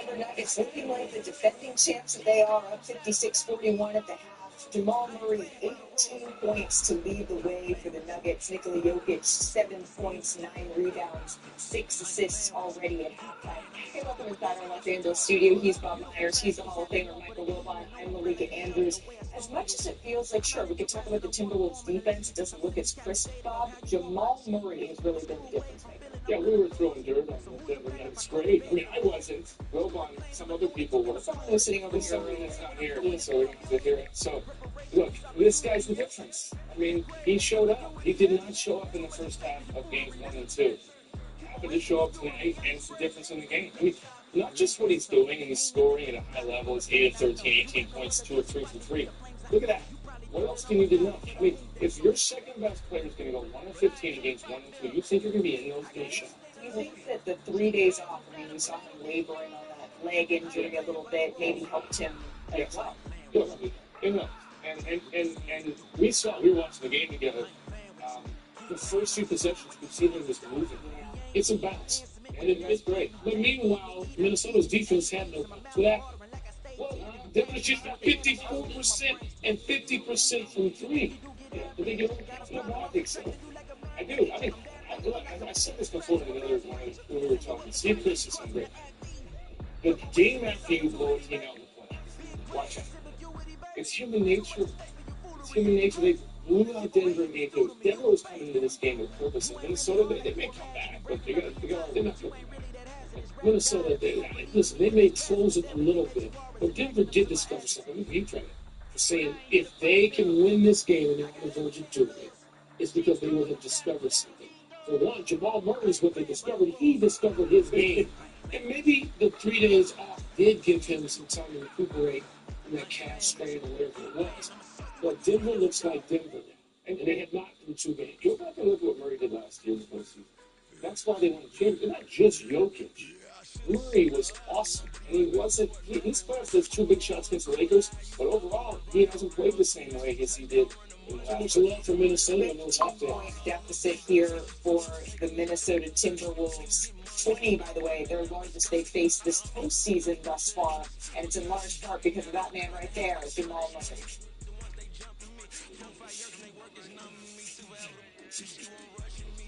Denver Nuggets looking like the defending champs that they are, up 56-41 at the half. Jamal Murray, 18 points to lead the way for the Nuggets. Nikola Jokic, 7 points, 9 rebounds, 6 assists already at halftime. Hey, welcome inside our Los Angeles studio. He's Bob Myers. He's the Hall of Famer Michael Wilbon. I'm Malika Andrews. As much as it feels like, sure, we could talk about the Timberwolves defense. It doesn't look as crisp, Bob. Jamal Murray has really been the difference maker. Yeah, we were throwing dirt on the Denver Nuggets. Great. I mean, I wasn't. Wilbon, some other people were. Someone was sitting over here. Somebody that's not here, so we can hear it. So, look, this guy's the difference. I mean, he showed up. He did not show up in the first half of games 1 and 2. He happened to show up tonight, and it's the difference in the game. I mean, not just what he's doing and he's scoring at a high level. It's 8 of 13, 18 points, 2 of 3 from 3. Look at that. What else do you need to know? I mean, if your second best player is going to go 1 of 15 against 1 and 2, you think you're going to be in those game shots? Do you think that the 3 days off, I mean, we saw him laboring on that leg injury a little bit, maybe helped him as well? Look, and we were watching the game together. The first 2 possessions, we've seen him was moving. It's a bounce, and it's great. But meanwhile, Minnesota's defense had no bounce. So that, well, Denver shot 54% and 50% from 3. Yeah, did they get confident? I think so. I do. I think, I said this before in another one when we were talking. Steve Chris is something great. The game after you blow a team out in the playoffs, watch out. It's human nature. It's human nature. They blew out Denver in game 2. Denver was coming into this game with purpose. And Minnesota, they may come back, but they got enough. Minnesota, they may close it a little bit. But Denver did discover something. We give credit for saying if they can win this game and they're on the verge of doing it, it's because they will have discovered something. For one, Jamal Murray is what they discovered. He discovered his game. And maybe the 3 days off did give him some time to recuperate from that calf strain or whatever it was. But Denver looks like Denver now. And they had not through 2 games. Go back and look at what Murray did last year in the postseason. That's why they won the championship. Not just Jokic. Murray was awesome. And he wasn't, he scored those 2 big shots against the Lakers, but overall, he hasn't played the same way as he did. Much love for Minnesota in those hot days. Point deficit here for the Minnesota Timberwolves. 20, by the way, their largest they faced this postseason thus far, and it's in large part because of that man right there, Jamal Murray.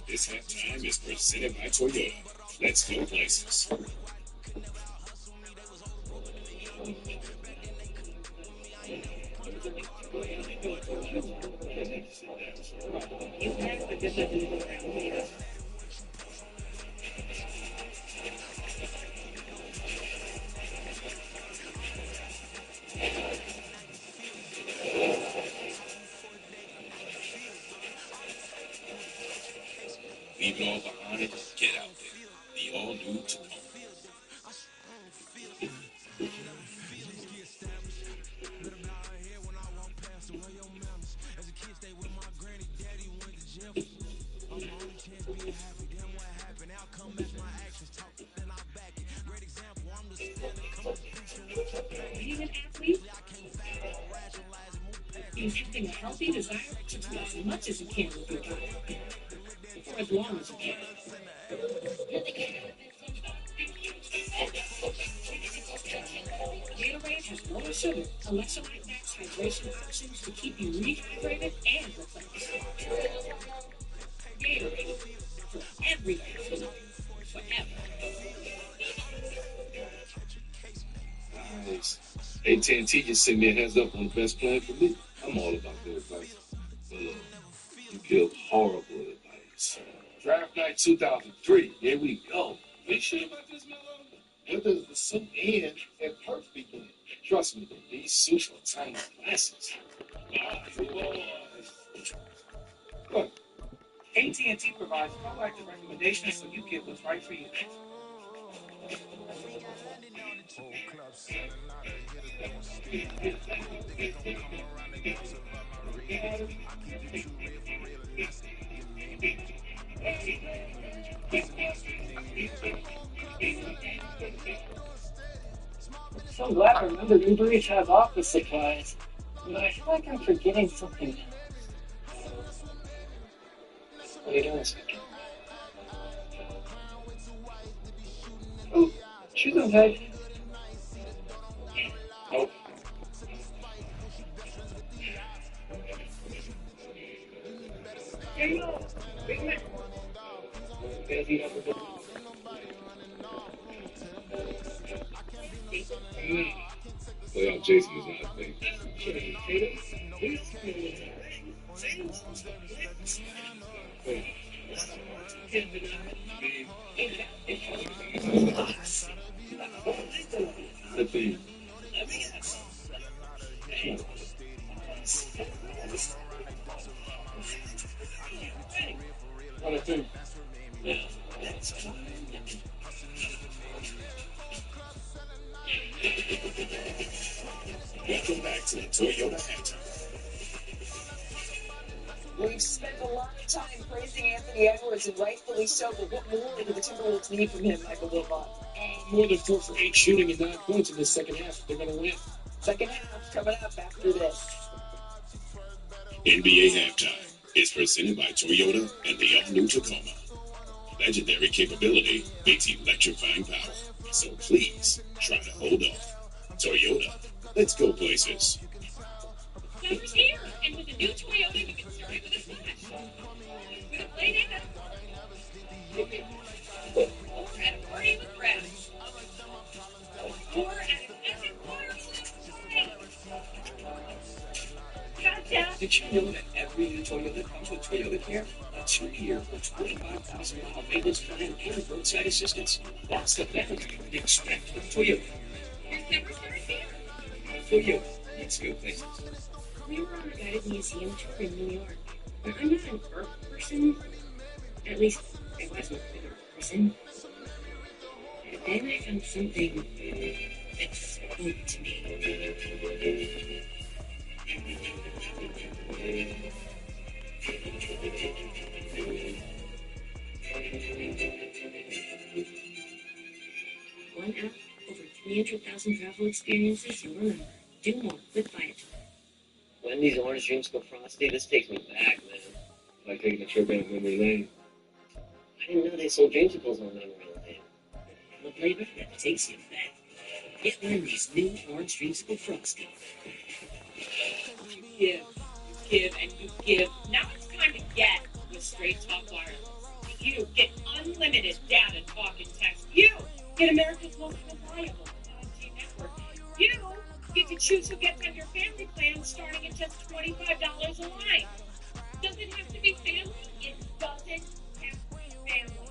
This halftime is presented by Toyota. Let's go places. Leave it all behind, get out there. The all-new Tacoma. Being an athlete, being acting a healthy desire to do as much as you can with your body, for as long as you can. Gatorade has lower sugar, electrolyte-max hydration options to keep you rehydrated and refreshed. Gatorade, for every athlete, forever. Nice. AT&T just sent me a heads up on the best plan for me. I'm all about good advice. But look, you give horrible advice. Draft night 2003. Here we go. Make sure about this, man. What does the suit end and perf begin? Trust me, these suits are tiny glasses. Look, AT&T provides proactive recommendations so you get what's right for you. So glad I remember New Breeze has office supplies, but I feel like I'm forgetting something else. What are you doing this weekend? Oh, shoot them, guys. There you go. Big man. You guys eat up a bit. Playoff Jason is not a thing. The thing. What I think. Welcome back to the Toyota halftime. We've spent a lot of time praising Anthony Edwards, and rightfully so, but what more do the Timberwolves need from him, Michael Wilbon? More than 4 for 8 shooting and 9 points in the second half. They're going to win. Second half coming up after this. NBA halftime is presented by Toyota and the all-new Tacoma. Legendary capability meets electrifying power. So please try to hold off. Toyota, let's go places. Summer's here, and with a new Toyota, you can start it with a splash. With a play date, or at a party with friends, or at an epic party with Gotcha! Did you know that every new Toyota comes with Toyota Care? A 2-year or 25,000-mile maintenance plan and roadside assistance. That's the value you expect with Toyota. Your summer starts here. Toyota, let's go places. We were on a guided museum tour in New York. Now, I'm not an art person. At least, I wasn't an art person. But then I found something that spoke to me. One app, over 300,000 travel experiences you'll remember. Do more with Viator. Wendy's orange dreamsicle frosty. This takes me back, man. Like taking a trip down memory lane. I didn't know they sold dreamsicles on memory lane. The flavor that takes you back. Get Wendy's new orange dreamsicle frosty. You give, and you give. Now it's time to get with Straight Talk Wireless. You get unlimited data, talk, and text. You get America's most reliable 5G network. You get to choose who gets on your family plan starting at just $25 a line. Does it have to be family? It doesn't have to be family.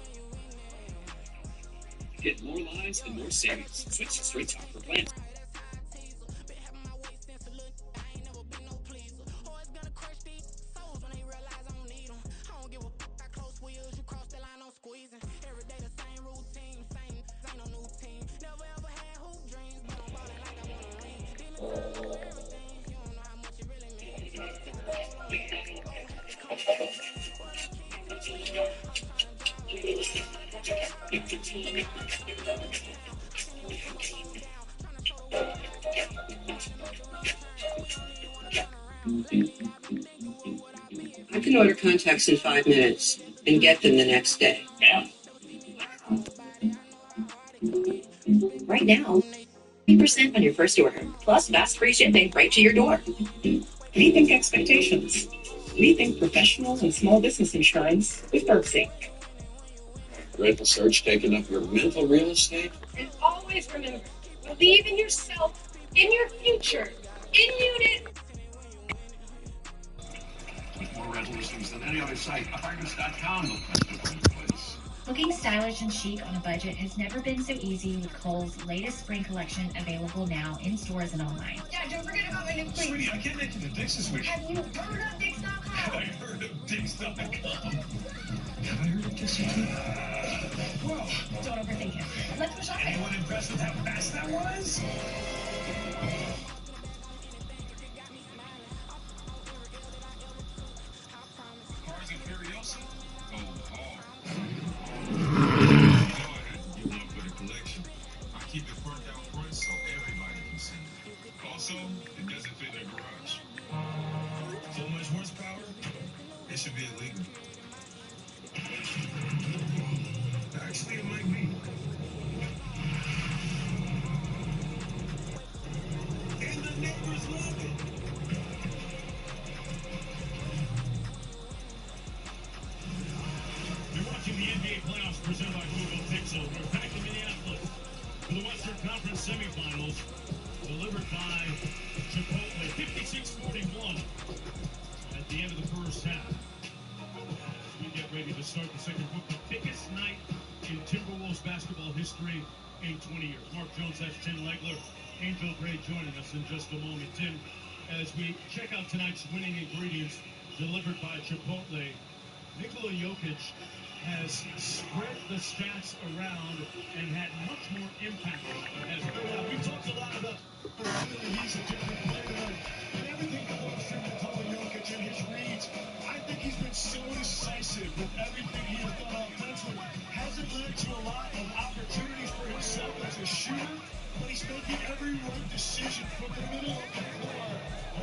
Get more lines and more savings. Switch to Straight Talk for plans. I can order contacts in 5 minutes and get them the next day. Yeah. Right now, 50% on your first order, plus fast free shipping right to your door. Rethink expectations. Rethink professionals and small business insurance with Berksy. Rental search taking up your mental real estate? And always remember, believe in yourself, in your future, in unit. With more rental listings than any other site, Apartments.com will place the place. Looking stylish and chic on a budget has never been so easy with Kohl's latest spring collection available now in stores and online. Yeah, don't forget about my new clean. Sweetie, I can't make it to Dick's this week. Have you heard of Dix.com? I heard of Dick's.com. Have I heard of Dick's.com? Whoa. Don't overthink it. Let's go shopping. Anyone impressed with how fast that was? Cars and Furiosa? Go hard. You love for the collection. I keep it parked out front so everybody can see. Also, it doesn't fit in the garage. So much horsepower, it should be illegal. Actually, it might be. And the neighbors love it. conference semifinals, delivered by Chipotle, 56-41 at the end of the first half. As we get ready to start the second book, the biggest night in Timberwolves basketball history in 20 years. Mark Jones, that's Tim Legler. Angel Gray joining us in just a moment. Tim, as we check out tonight's winning ingredients delivered by Chipotle, Nikola Jokic has spread the stats around and had much more impact. We've talked a lot about he's a different player, and everything goes from Nikola Jokic and his reads. I think he's been so decisive with everything he has done offensively. Hasn't led to a lot of opportunities for himself as a shooter, but he's making every right decision from the middle of the floor,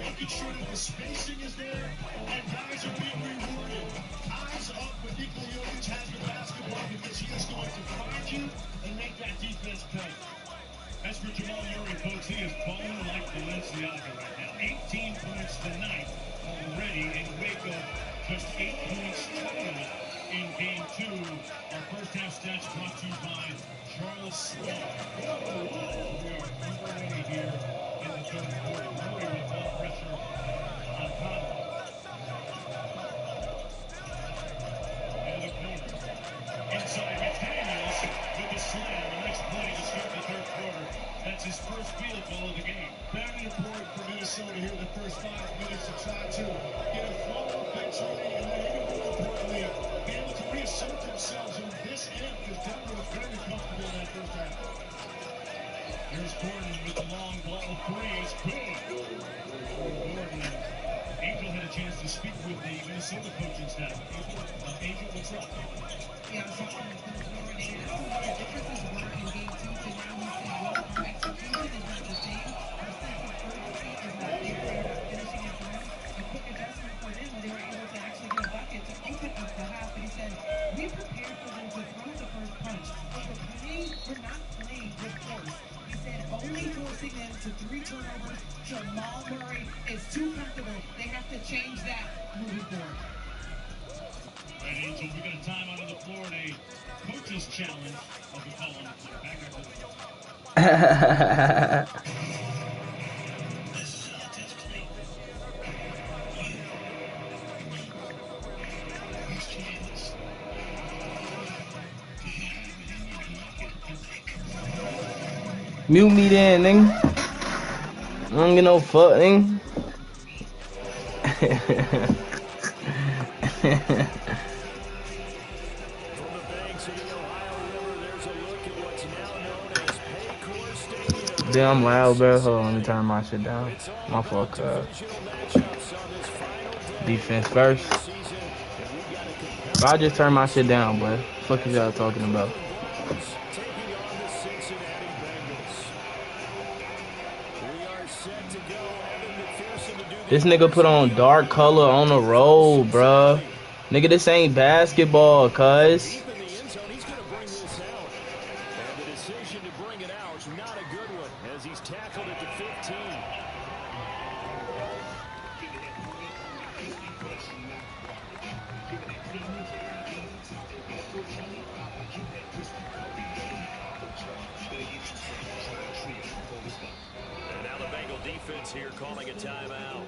making sure that the spacing is there and guys are being rewarded. Eyes up when Nikola Jokic has the basketball because he is going to find you and make that defense pay. As for Jamal Murray, folks, he is balling like Balenciaga right now. 18 points tonight already in wake of just 8 points total in Game 2. Our first half stats brought to you by Charles Small. We are underway here in the third quarter. Murray with ball pressure on Conley. In the corner. Inside McDaniels with the slam. The next play to start the third quarter. That's his first field goal of the game. Very important for Minnesota here in the first 5 minutes to try to get a flow of victory and then even more importantly, be able to reassert themselves in this end because Denver was very comfortable in that first half. Here's Gordon with the long ball. Three is good. Gordon. Angel had a chance to speak with the Minnesota coaching staff. Angel, what's up? Yeah, I was talking to Coach Gordon, and I don't know what the differences were in Game 2 to now. He said, well, our execution is not the same. Our sense of urgency is not there. They're not finishing at the rim. A quick adjustment for them when they were able to actually get a bucket to open up the half. But he said, we prepared for them to throw the first punch, but we're not playing with force. He said, only forcing them to 3 turnovers. Jamal Murray is too comfortable. They have to change that moving forward. All right, Angel, we got a timeout on the floor and a coach's challenge of the call on the floor. Back after Mute me then, nigga. I don't get no fuck, nigga. Damn, I'm loud, bro. Hold on, let me turn my shit down. My fault, defense first. I just turned my shit down, boy. Fuck is y'all talking about? This nigga put on dark color on the road, bruh. Nigga, this ain't basketball, cuz. Here calling a timeout.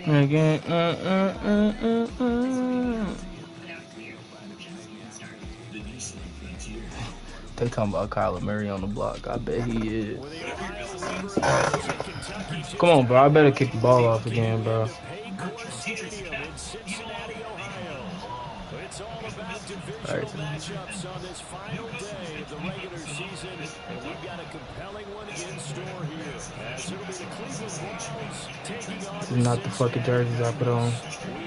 Again, They talking about Kyler Murray on the block. I bet he is. Come on, bro. I better kick the ball off again, bro. It's all about divisional matchups on this final day of the regular season, and we've got a compelling one in store here. As it'll be the Cleveland Browns taking on This is not the fucking jerseys I put on. We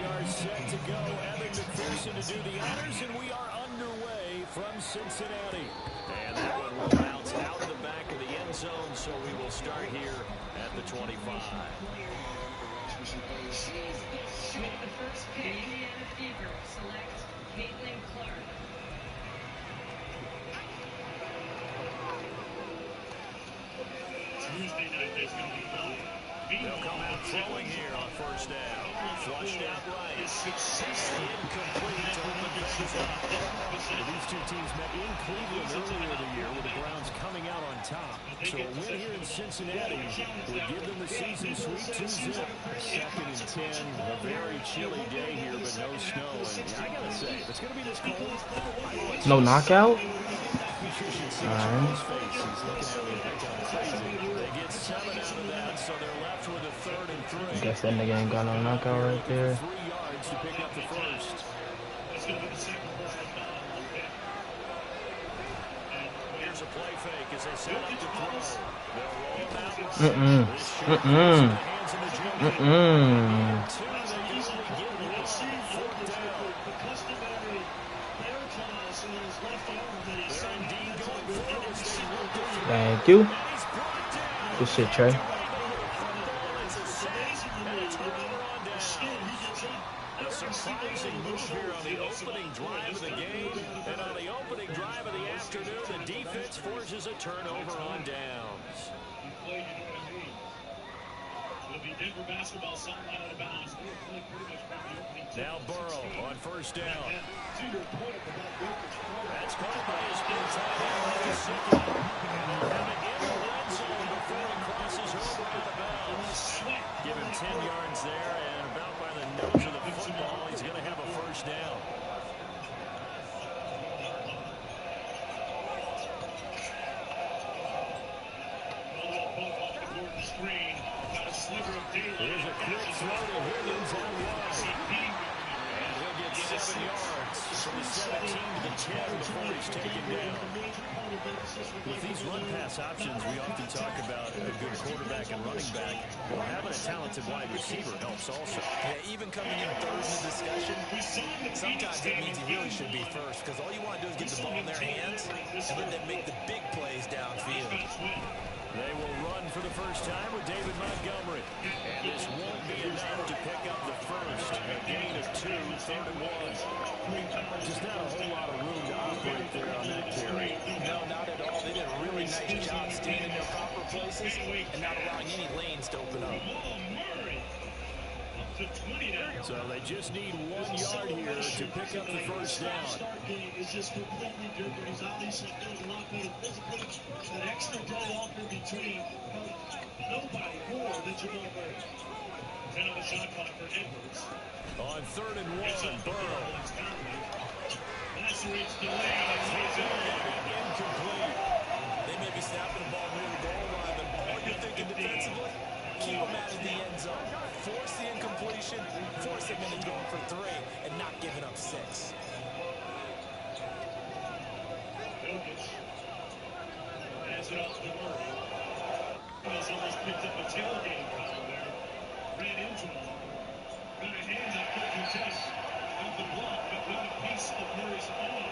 are set to go. Evan McPherson to do the honors, and we are underway from Cincinnati. And that one will bounce out of the back of the end zone, so we will start here at the 25. With the first pick, Indiana Fever select Caitlin Clark. Tuesday night, there's going to be fun. They'll come out throwing here on first down. Flushed out right. Incomplete to open things up. These two teams met in Cleveland earlier in the year with the Browns coming out on top. So a win here in Cincinnati would give them the season sweep 2-0. Second and 10, a very chilly day here, but no snow. And I gotta say, if it's gonna be this cold, No knockout? He's looking at me like I'm crazy. They get 7 out of that, so they're left with a 3rd and 3. Guess that nigga ain't got no knockout right there. 3 yards to pick up the first. Here's a play fake as they set up to throw. They'll roll him out. Thank you. Good shit, Trey. A surprising move here on the opening drive of the game, and on the opening drive of the afternoon, the defense forces a turnover on downs. Now Burrow on first down. That's caught by his big tight end. And in the red zone before he crosses over out of bounds. Give him 10 yards there, and about by the nose of the football, he's going to have a first down. Here's a quick throw to Higgins out wide. And he'll get 7 yards from the 17 to the 10 before he's taken down. With these run-pass options, we often talk about a good quarterback and running back. Well, having a talented wide receiver helps also. Yeah, even coming in third in the discussion, sometimes it means he really should be first, because all you want to do is get the ball in their hands and let them make the big plays downfield. They will run for the first time with David Montgomery. And this won't be enough to pick up the first. A gain of 2, 3rd and 1. Just not a whole lot of room to operate there on that carry. No, not at all. They did a really nice job staying in their proper places and not allowing any lanes to open up. So they just need 1 yard here to pick up the first down. Is just completely different. He's obviously doing a lot better physically. That extra day off in between. Nobody more than Jamal Murray. 10 on the shot clock for Edwards. On 3rd and 1, Burrow. Lacerates the lane and he's incomplete. They may be snapping the ball near the goal line, but all you're thinking defensively, keep them out of the end zone. Force the incompletion, force them into going for 3, and not giving up 6. Pass it off to Murray. He's almost picked up a tailgate foul there. Ran into him. Got a hands up, quick contest. Got the block, but got a piece of Murray's arm.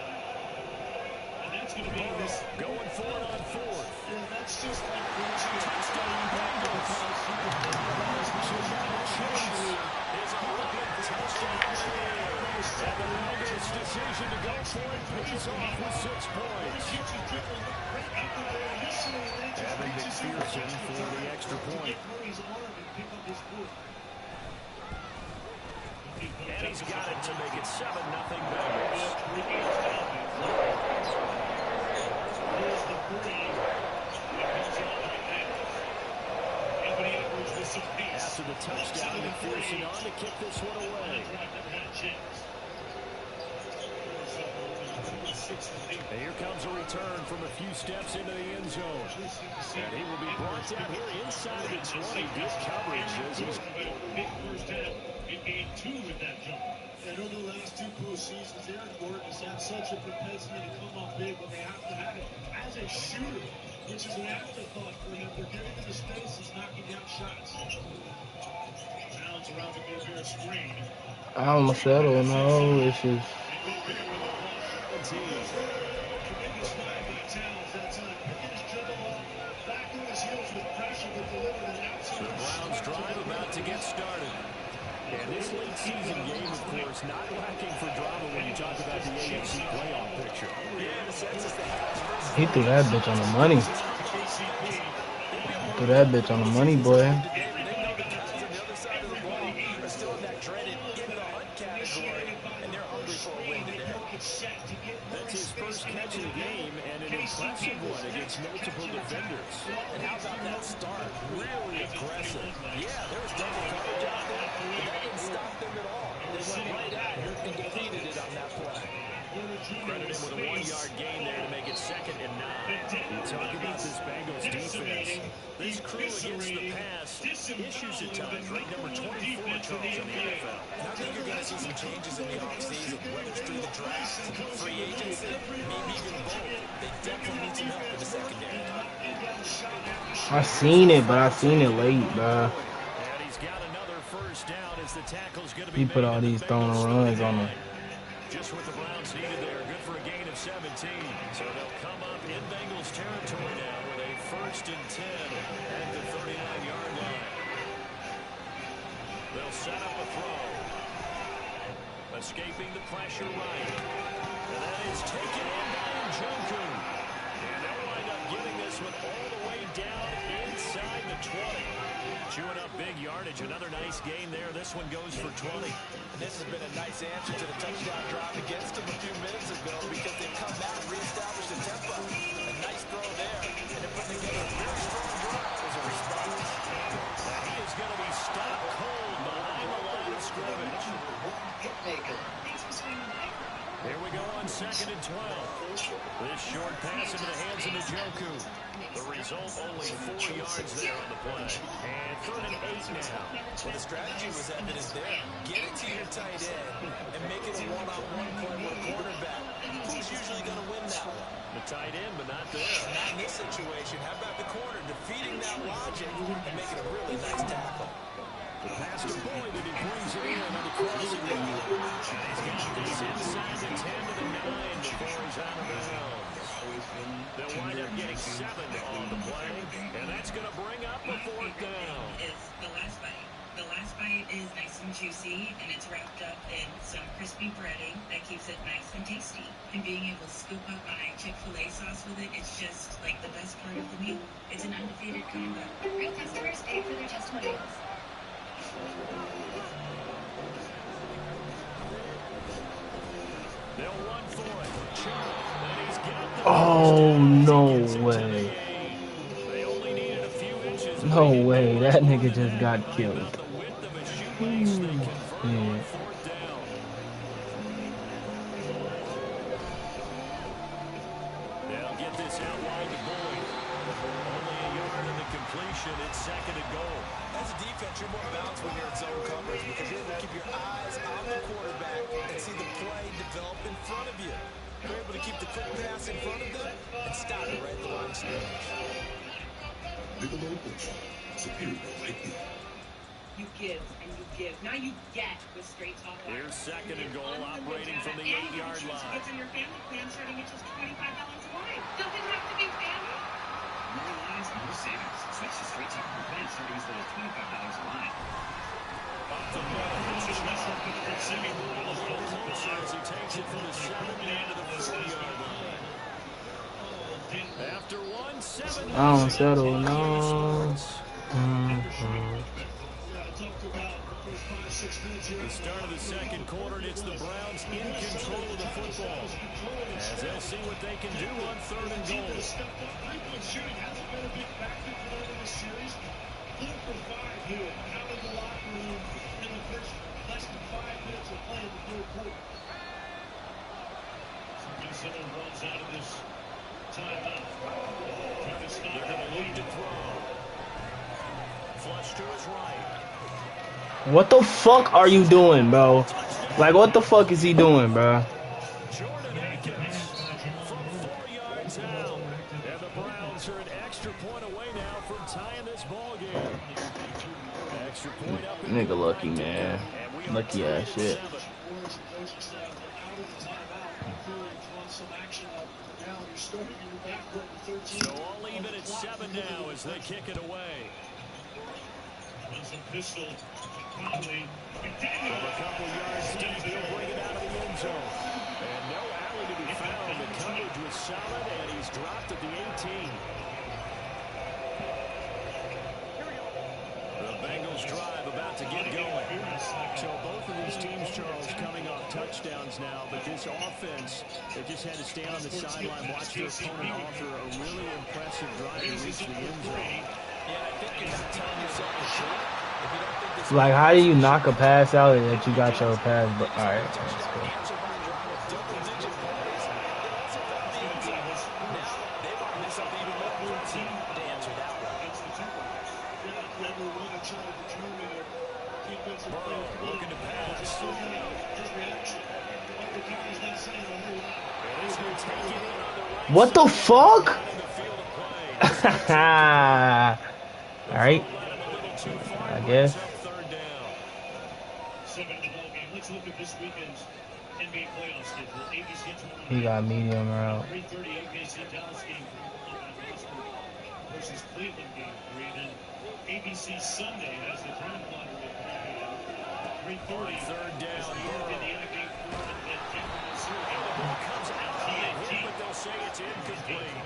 And that's going to be this. Going for it on 4th. Yeah, that's just like touchdown Bengals. And the Bengals' decision to go for it pays off with 6 points. Evan McPherson for the extra point. And he's got it to make it 7-0 Bengals. After the touchdown, McPherson on to kick this one away. And here comes a return from a few steps into the end zone. And he will be brought down here inside the 20. Good coverage as he's... Big first half. It gained 2 with that jump. I know the last two postseasons, Aaron Gordon has had such a propensity to come up big when they have to have it as a shooter, which is an afterthought for him. They're giving him the space, he's knocking down shots. Towns around the Gobert screen. I don't settle, no. It's just. Tremendous find by Towns that time. Picking his dribble up, back on his heels with pressure, but delivered an absolute. So the Browns drive about to get started. And this late season game, of course, not lacking for drama when you talk about the AFC playoff picture. He threw that bitch on the money. Threw that bitch on the money, boy. That's his first catch of the game, and an impressive one against multiple defenders. And how about that start? Really aggressive. Yeah, there was double coverage out there, but that didn't stop them at all. They went right at it and defeated it on that play. Credit him with a 1-yard gain there to make it 2nd and 9. You talk about this Bengals defense. This crew against the pass issues at times. Right, number 24, Charles, in the NFL. And I think you're going to see some changes in the offseason, whether it's through the draft, free agency, maybe even both. They definitely need some help in the secondary. I seen it, but I seen it late, bro. And he's got another first down as the tackle's going to be He put all these throwing runs on him. Just what the Browns needed there. Good for a gain of 17. So they'll come up in Bengals territory now with a 1st and 10 at the 39-yard line. They'll set up a throw. Escaping the pressure right. And that is taken in by Njoku. And they'll wind up getting this one all the way down inside the 20. Chewing up big yardage. Another nice gain there. This one goes for 20. And this has been a nice answer to the touchdown drive against them a few minutes ago because they've come back and reestablished the tempo. A nice throw there, and they're putting together a very strong drive as a response. He is going to be stopped cold behind the line of scrimmage. Here we go on 2nd and 12. This short pass into the hands of Njoku. The result, only 4 yards there on the play. And 3rd and 8 now. Well, the strategy was evident there. Get it to your tight end and make it a one-on-one play with a quarterback. Who's usually going to win that one? The tight end, but not there. Not in this situation. How about the corner defeating that logic and making a really nice tackle? The pass to Boyd, and he brings it in on the crossing route. He's got this inside the 10 to the 9 before he's out of bounds. They'll wind up getting 7 on the play, and that's going to bring up a 4th down. Is the last bite. The last bite is nice and juicy, and it's wrapped up in some crispy breading that keeps it nice and tasty. And being able to scoop up my Chick-fil-A sauce with it, it's just like the best part of the meal. It's an undefeated combo. Real customers pay for their testimonials. They'll run for it. And he's got the Oh, no way. They only needed a few inches. No way. That nigga just got killed. The width of his shoelace, they convert on 4th down. They'll get this out wide to Boyd. Only a yard in the completion. It's 2nd and goal. As a defense, you're more balanced when you're in zone coverage because you're able to keep your eyes on the quarterback and see the play develop in front of you. You're able to keep the quick pass in front of them and stop it right at the line of scrimmage. You give and you give. Now you get with straight talk. Here's 2nd and goal, operating from the 8-yard line. It's in your family plan starting at just $25 a line. Does it have to be family? More lines, more savings. Switch to straight talk plan starting as low as $25 a line. Up the middle. As he takes it from the 7 into the 4-yard line. After 1-7. I don't settle, no. The start of the 2nd quarter, and it's the Browns in control of the football. As they'll see what they can do on 3rd and goal. Shooting hasn't been a big factor for them in this series. 4 for 5 here. Out of the locker room in the first less than 5 minutes of play in the 3rd quarter. Minnesota runs out of this timeout. They're going to lead to throw. Flush to his right. What the fuck are you doing, bro? Like, what the fuck is he doing, bro? Jordan Akins from 4 yards out. And the Browns are an extra point away now from tying this ball game. Extra point up and Nigga lucky, man. Lucky ass shit. So all even at 7 now as they kick it away. There's a pistol. Conley. From a couple yards deep, he'll bring it out of the end zone. And no alley to be found. The coverage was solid, and he's dropped at the 18. The Bengals drive about to get going. So both of these teams, Charles, coming off touchdowns now, but this offense, they just had to stand on the sideline, watch their opponent offer a really impressive drive to reach the end zone. Yeah, I think you're not telling yourself the truth. If you don't think this Like, how do you knock a pass out that you got your pass? But all right, that's cool. Looking to pass. What the fuck? All right, I guess. Let's look at this weekend's NBA playoff schedule. ABC tomorrow He got medium route. 3:30 ABC Dallas game 3 versus Cleveland game 3. Then ABC Sunday has the time lottery at 3:30. Third down. Indiana game 4 and then Denver Missouri game. The ball comes out of the hit, but they'll say it's incomplete.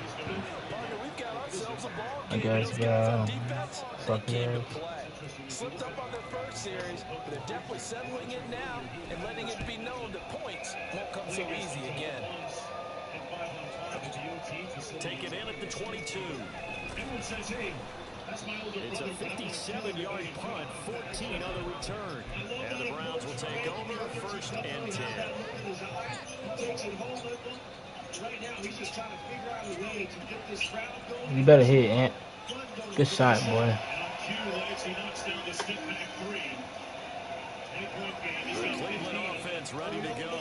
Partner, we've got ourselves a ball I game. guess, Those guys on defense, fuck they came to yeah. play. Slipped up on their first series, but they're definitely settling in now and letting it be known that points won't come so easy again. Take it in at the 22. It's a 57-yard punt, 14 on the return. And the Browns will take over first and 10. Right now, he's just trying to figure out a way to get this crowd going. You better hit, Ant. Good shot, boy. The Cleveland offense ready to go.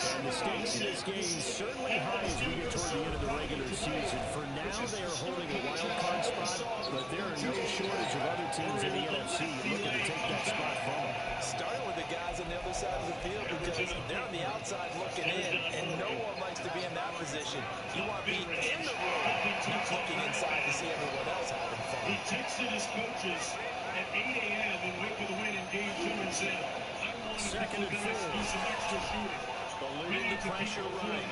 And the stakes in this game certainly high as we get toward the end of the regular season. For now, they are holding a wild card spot, but there are no shortage of other teams in the NFC looking to take that spot from them. Starting with the guys on the other side of the field because they're on the outside looking in, and no one likes to be in that position. You want to be in the room, not looking inside to see everyone else having fun. He texted his coaches at 8 a.m. in wake of the win in Game 2 and said, I want to Second and 4. do some extra shooting. Eluding the pressure running.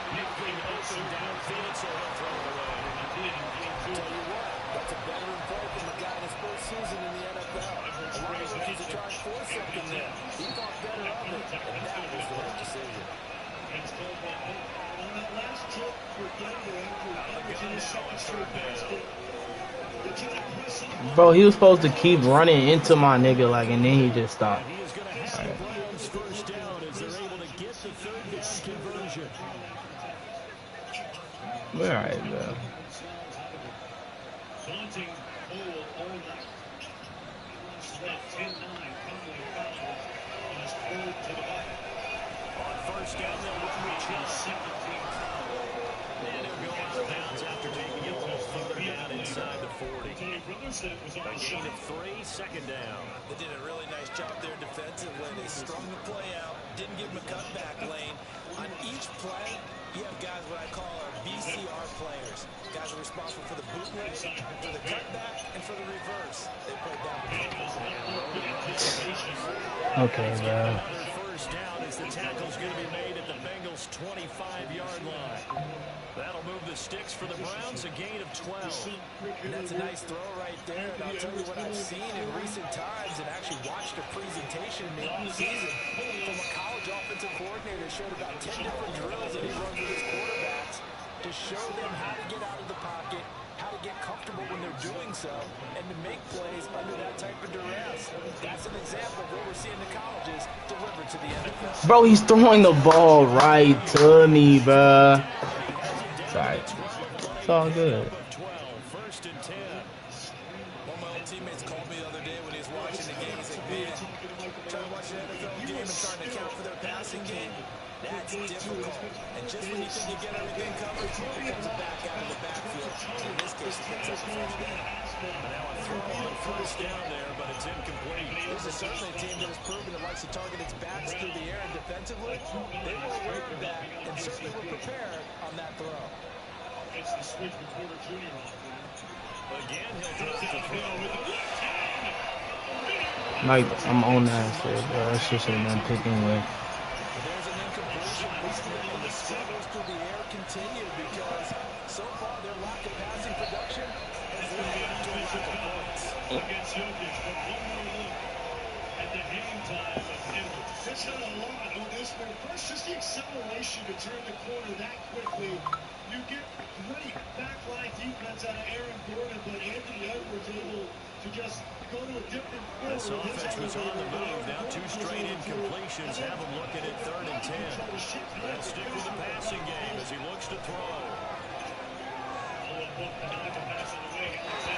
Everything open downfield, so he'll throw it away. Tell you what, that's a veteran play from the guy in his first season in the NFL. A lot of rookies are trying to force something there. He thought better of it, and that was the right decision. On that last trip for Denver after averaging his second straight basket, Bro, he was supposed to keep running into my nigga, like, and then he just stopped. He is going to have the Browns first down as they're able to get the third down conversion. All right, bro. Daunting hole all night. Left 10-9, Conley fouls, and is pulled to the back. On first down, they'll run with Chase. And he'll go out of bounds after taking it a little further down inside the 40. A gain of 3, second down. They did a really nice job there defensively. They strung the play out, didn't give him a cutback lane. On each play, you have guys what I call our BCR players. Guys are responsible for the bootleg, for the cutback, and for the reverse. They played down. Okay, bro. Another first down as the tackle's going to be made at the Bengals' 25-yard line. That'll move the sticks for the Browns, a gain of 12. And that's a nice throw right there. And I'll tell you what I've seen in recent times and actually watched a presentation in the offseason from a college offensive coordinator. Showed about 10 different drills that he runs with his quarterbacks to show them how to get out of the pocket, how to get comfortable when they're doing so, and to make plays under that type of duress. That's an example of what we're seeing the colleges deliver to the NFL. Bro, he's throwing the ball right to me, bro. Sorry. It's all good. First and 10. One of my old teammates called me the other day when he was watching the game. He said, man, That's difficult. And just when you think you get everything covered, here comes a back out of the backfield. And in this case, he picks up the first down. And now a throw on first down there, but it's incomplete. This is certainly a team that has proven it likes to target its backs through the air, and defensively, they were aware of that and certainly were prepared on that throw. It's the switch with Porter Jr. off there. Again, he'll drop the throw. Like, I'm on that shit, bro. That shit should have been picking with. There's an incompletion, and the struggles through the air continue because so far their lack of passing production has led to a lack of points. Against Jokic, but one more look at the hang time of Edwards. That's not a lot on this one. First, just the acceleration to turn the corner that quickly. You get great backline defense out of Aaron Gordon, but Anthony Edwards able to just go to a different forward. This offense was on the move. Now 2 straight incompletions have him looking at 3rd and 10. They'll stick with the passing game as he looks to throw.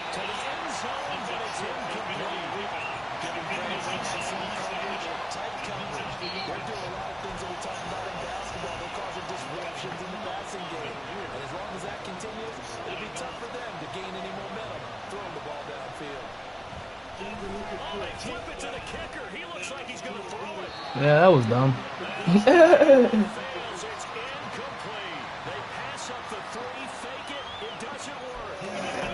To the end zone, but it's incomplete. Giving credit to tight coverage. They're doing a lot of things that we talk about in basketball. They're causing disruptions in the passing game. And as long as that continues, it'll be tough for them to gain any momentum throwing the ball downfield. Oh, they flip it to the kicker. He looks like he's going to throw it. Yeah, that was dumb. Fails. It's incomplete. They pass up the 3, fake it. It doesn't work.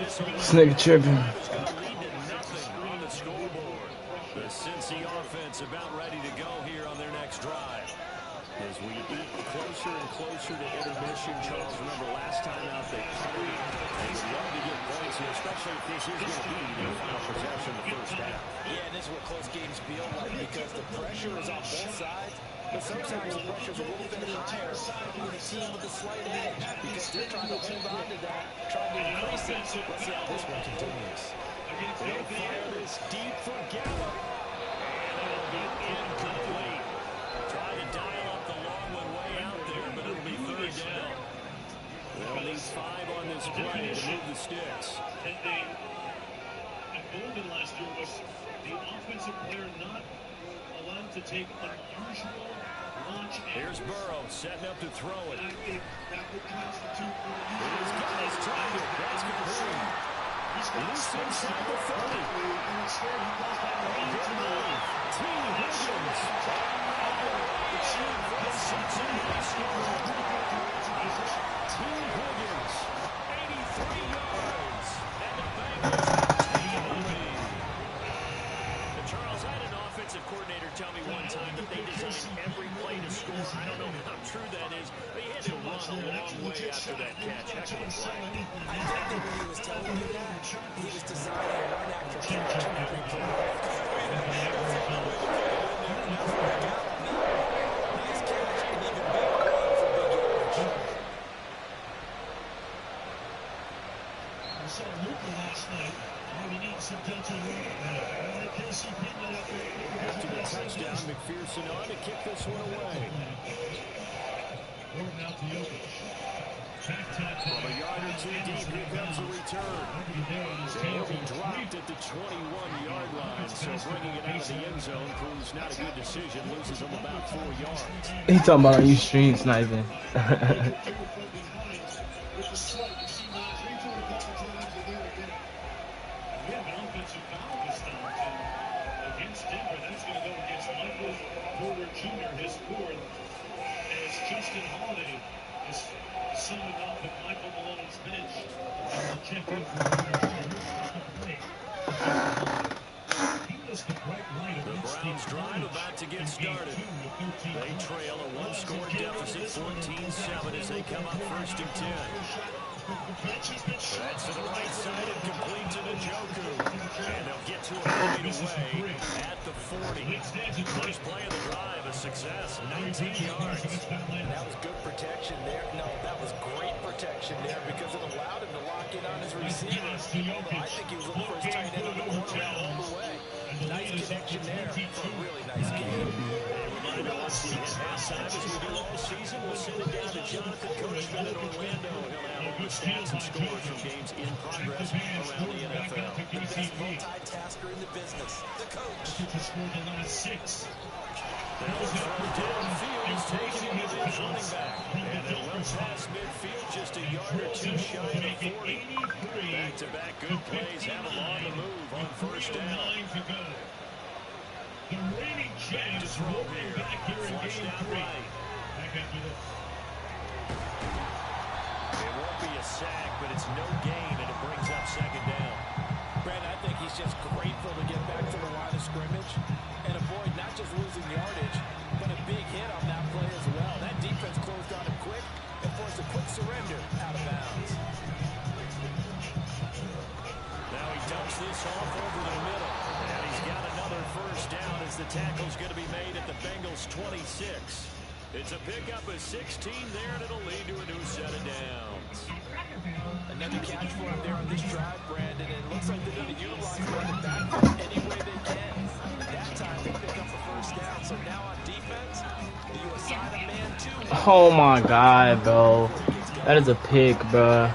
This nigga tripping. It's going to lead to nothing on the scoreboard. The Cincy offense about ready to go here on their next drive. As we get closer and closer to intermission, Charles, remember last time out they played. They would love to get points here, especially if this is going to be their final possession the first half. Yeah, and this is what close games feel like because the pressure is on both sides. But sometimes the pressure is a little bit higher on the team with a slight edge because they're trying to hold on to that, trying to increase it. Let's see how this one continues. They'll fire this deep for Gallup. And it'll be incomplete. Try to dial up the long one way out there, but it'll be 3rd down. They'll need 5 on this play to move the sticks. And Golden last year was the offensive player not allowed to take unusual launch. Here's Burrow setting up to throw it. I think that would constitute Here's Guys trying to that's complete. He's got Loose inside the 30. and instead he goes down the Good to the move. T. Higgins. Sets in high score. T. Higgins, 83 yards. And the Bengals have taken the lead. And Charles, I had an offensive coordinator tell me one time that they design every play to score. I don't know how true that is, but he had to run a long way after that catch. Heck of a play. I think when he was telling you that, he was designing one after catch on every play. I saw Luka last night. He needs some dental work. After the touchdown, McPherson on to kick this one away. Gordon out to Jokic. From a yard or 2 deep, here comes a return. And he dropped at the 21-yard line, so bringing it out of the end zone proves not a good decision. Loses him about 4 yards. He talking about you stream sniping. Porter Jr., his 4th, as Justin Holiday is summing up at Michael Malone's bench. The Browns drive about to get started. They trail a 1-score deficit, 14-7 as they come up 1st and 10. That's to the right side and complete to Njoku. And they'll get to it right away at the 40. First play of the drive, a success, 19 yards. And that was good protection there. No, that was great protection there because it allowed him to lock in on his receiver. Although I think he was looking for his tight end on the corner route all the way. Nice connection there for a really nice game. Reminder, once we hit halftime, as we do all season, we'll send it down to Jonathan Coachman in Orlando. He'll have all the stats and scores from games in progress around the NFL. The best multitasker in the business, the coach. To score the last 6. They'll throw downfield. He's taken in by his running back. And they're well past midfield, just a yard or two shy of the 40. Back-to-back good plays have them on the move on first down. The reigning champs rolling back here in game 3. It won't be a sack, but it's no gain, and it brings up second down. Brandon, I think he's just grateful to get back to the line of scrimmage and avoid not just losing yardage, but a big hit on that play as well. That defense closed on him quick and forced a quick surrender out of bounds. Now he dumps this off over the middle. And he's got another first down as the tackle's going to be made at the Bengals' 26. It's a pickup of 16 there, and it'll lead to a new set of downs. Another catch for him there on this drive, Brandon. And it looks like they're going to utilize him on the backfield any way they can. That time they pick up the first down. So now on defense, do you assign a man to? Oh my God, bro. That is a pick, bro.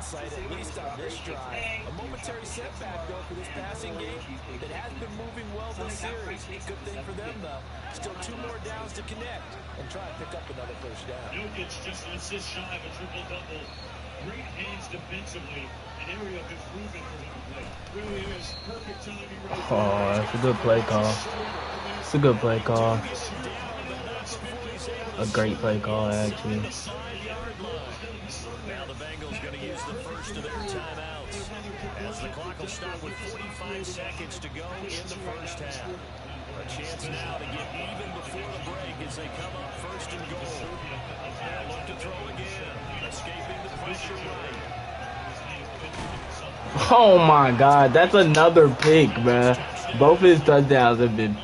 At least on this drive. A momentary setback, though, for this passing game that has been moving well this series. Good thing for them, though. Still 2 more downs to connect and try and pick up another first down. Jokic just an assist shy of a triple-double. Great hands defensively. An area of improvement for him to play. Really is. Perfect timing right there. Oh, that's a good play call. It's a good play call. A great play call, actually. Now the Bengals going to use the first of their timeouts as the clock will stop with 45 seconds to go in the first half. A chance now to get even before the break as they come up first and goal. They'll look to throw again, escaping the pressure right. Oh my God, that's another pick, bruh. Both his touchdowns have been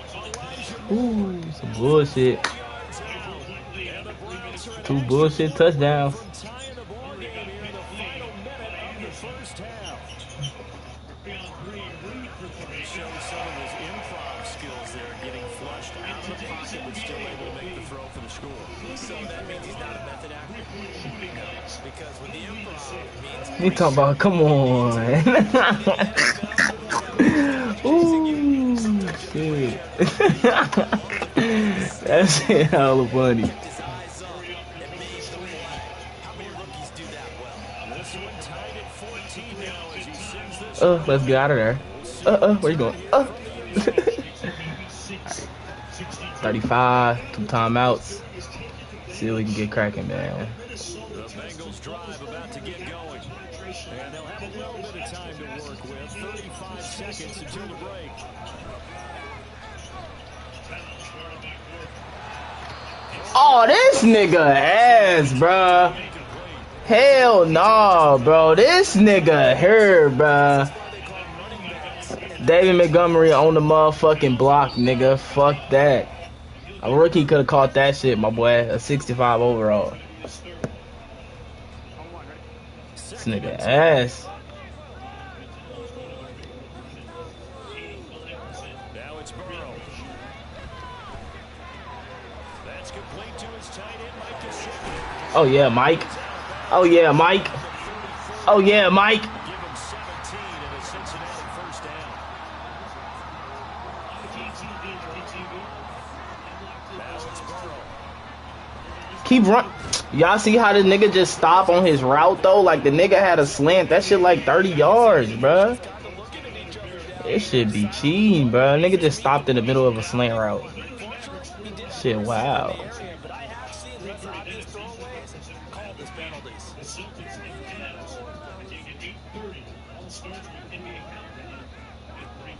some bullshit. 2 bullshit touchdowns. You talking about, come on. Ooh, shit. That's hella funny. Let's get out of there. Where you going? 35, 2 timeouts. See if we can get cracking, man. The Bengals drive about to get going. And they'll have a little bit of time to work with. 35 seconds until the break. Oh, this nigga ass, bruh. Hell no, bro. This nigga here, bruh. David Montgomery on the motherfucking block, nigga. Fuck that. A rookie could have caught that shit, my boy. A 65 overall. This nigga ass. Now it's Burrow. That's complete to his tight end, Mike. Oh yeah, Mike. Oh yeah, Mike. Oh yeah, Mike. Give him 17 and a Cincinnati first down. Now it's Burrow. Keep run. Y'all see how the nigga just stopped on his route though? Like the nigga had a slant. That shit like 30 yards, bruh. It should be cheating, bruh. Nigga just stopped in the middle of a slant route. Shit, wow.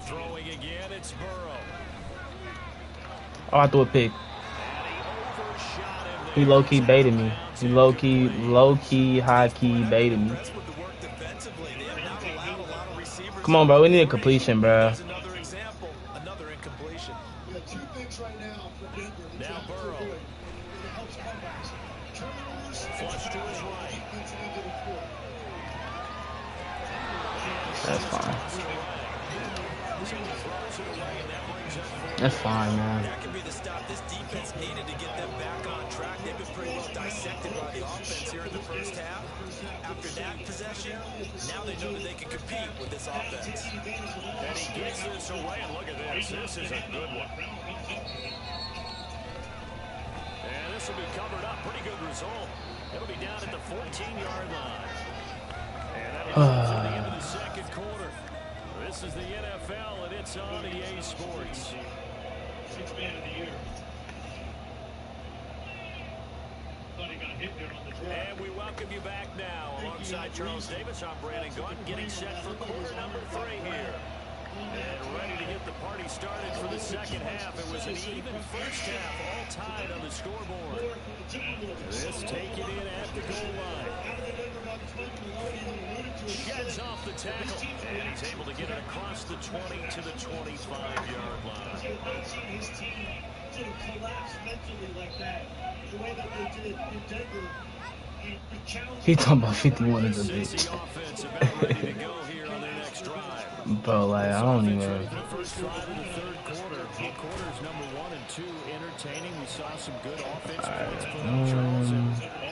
Throwing again, it's Burrow. Oh, I threw a pick. He low-key baited me. He low-key, high-key baited me. Come on, bro. We need a completion, bro. Another incompletion. Now Burrow. Flush to his right. That's fine. That's fine, man. That could be the stop this defense needed to get them back on track. They've been pretty well dissected by the offense here in the first half. After that possession, now they know that they can compete with this offense. And he gets this away, and look at this. This is a good one. And this will be covered up. Pretty good result. It'll be down at the 14-yard line. And that'll be to the end of the second quarter. This is the NFL, and it's on EA Sports. Sixth man of the year. Thought he got hit there on the drive. And we welcome you back now. Alongside Charles Davis, I'm Brandon Gordon, getting set for quarter number 3 here. And ready to get the party started for the second half. It was an even first half, all tied on the scoreboard. This taken in at the goal line. Sheds off the tackle, and he's able to get it across the 20 to the 25-yard line. His team sort of collapse mentally like that, the way that they did in Denver. He talking about 51 is a bitch. Bro, like, I don't even. First drive of the third quarter. Quarters number 1 and 2 entertaining. We saw some good offense points put up, Charles.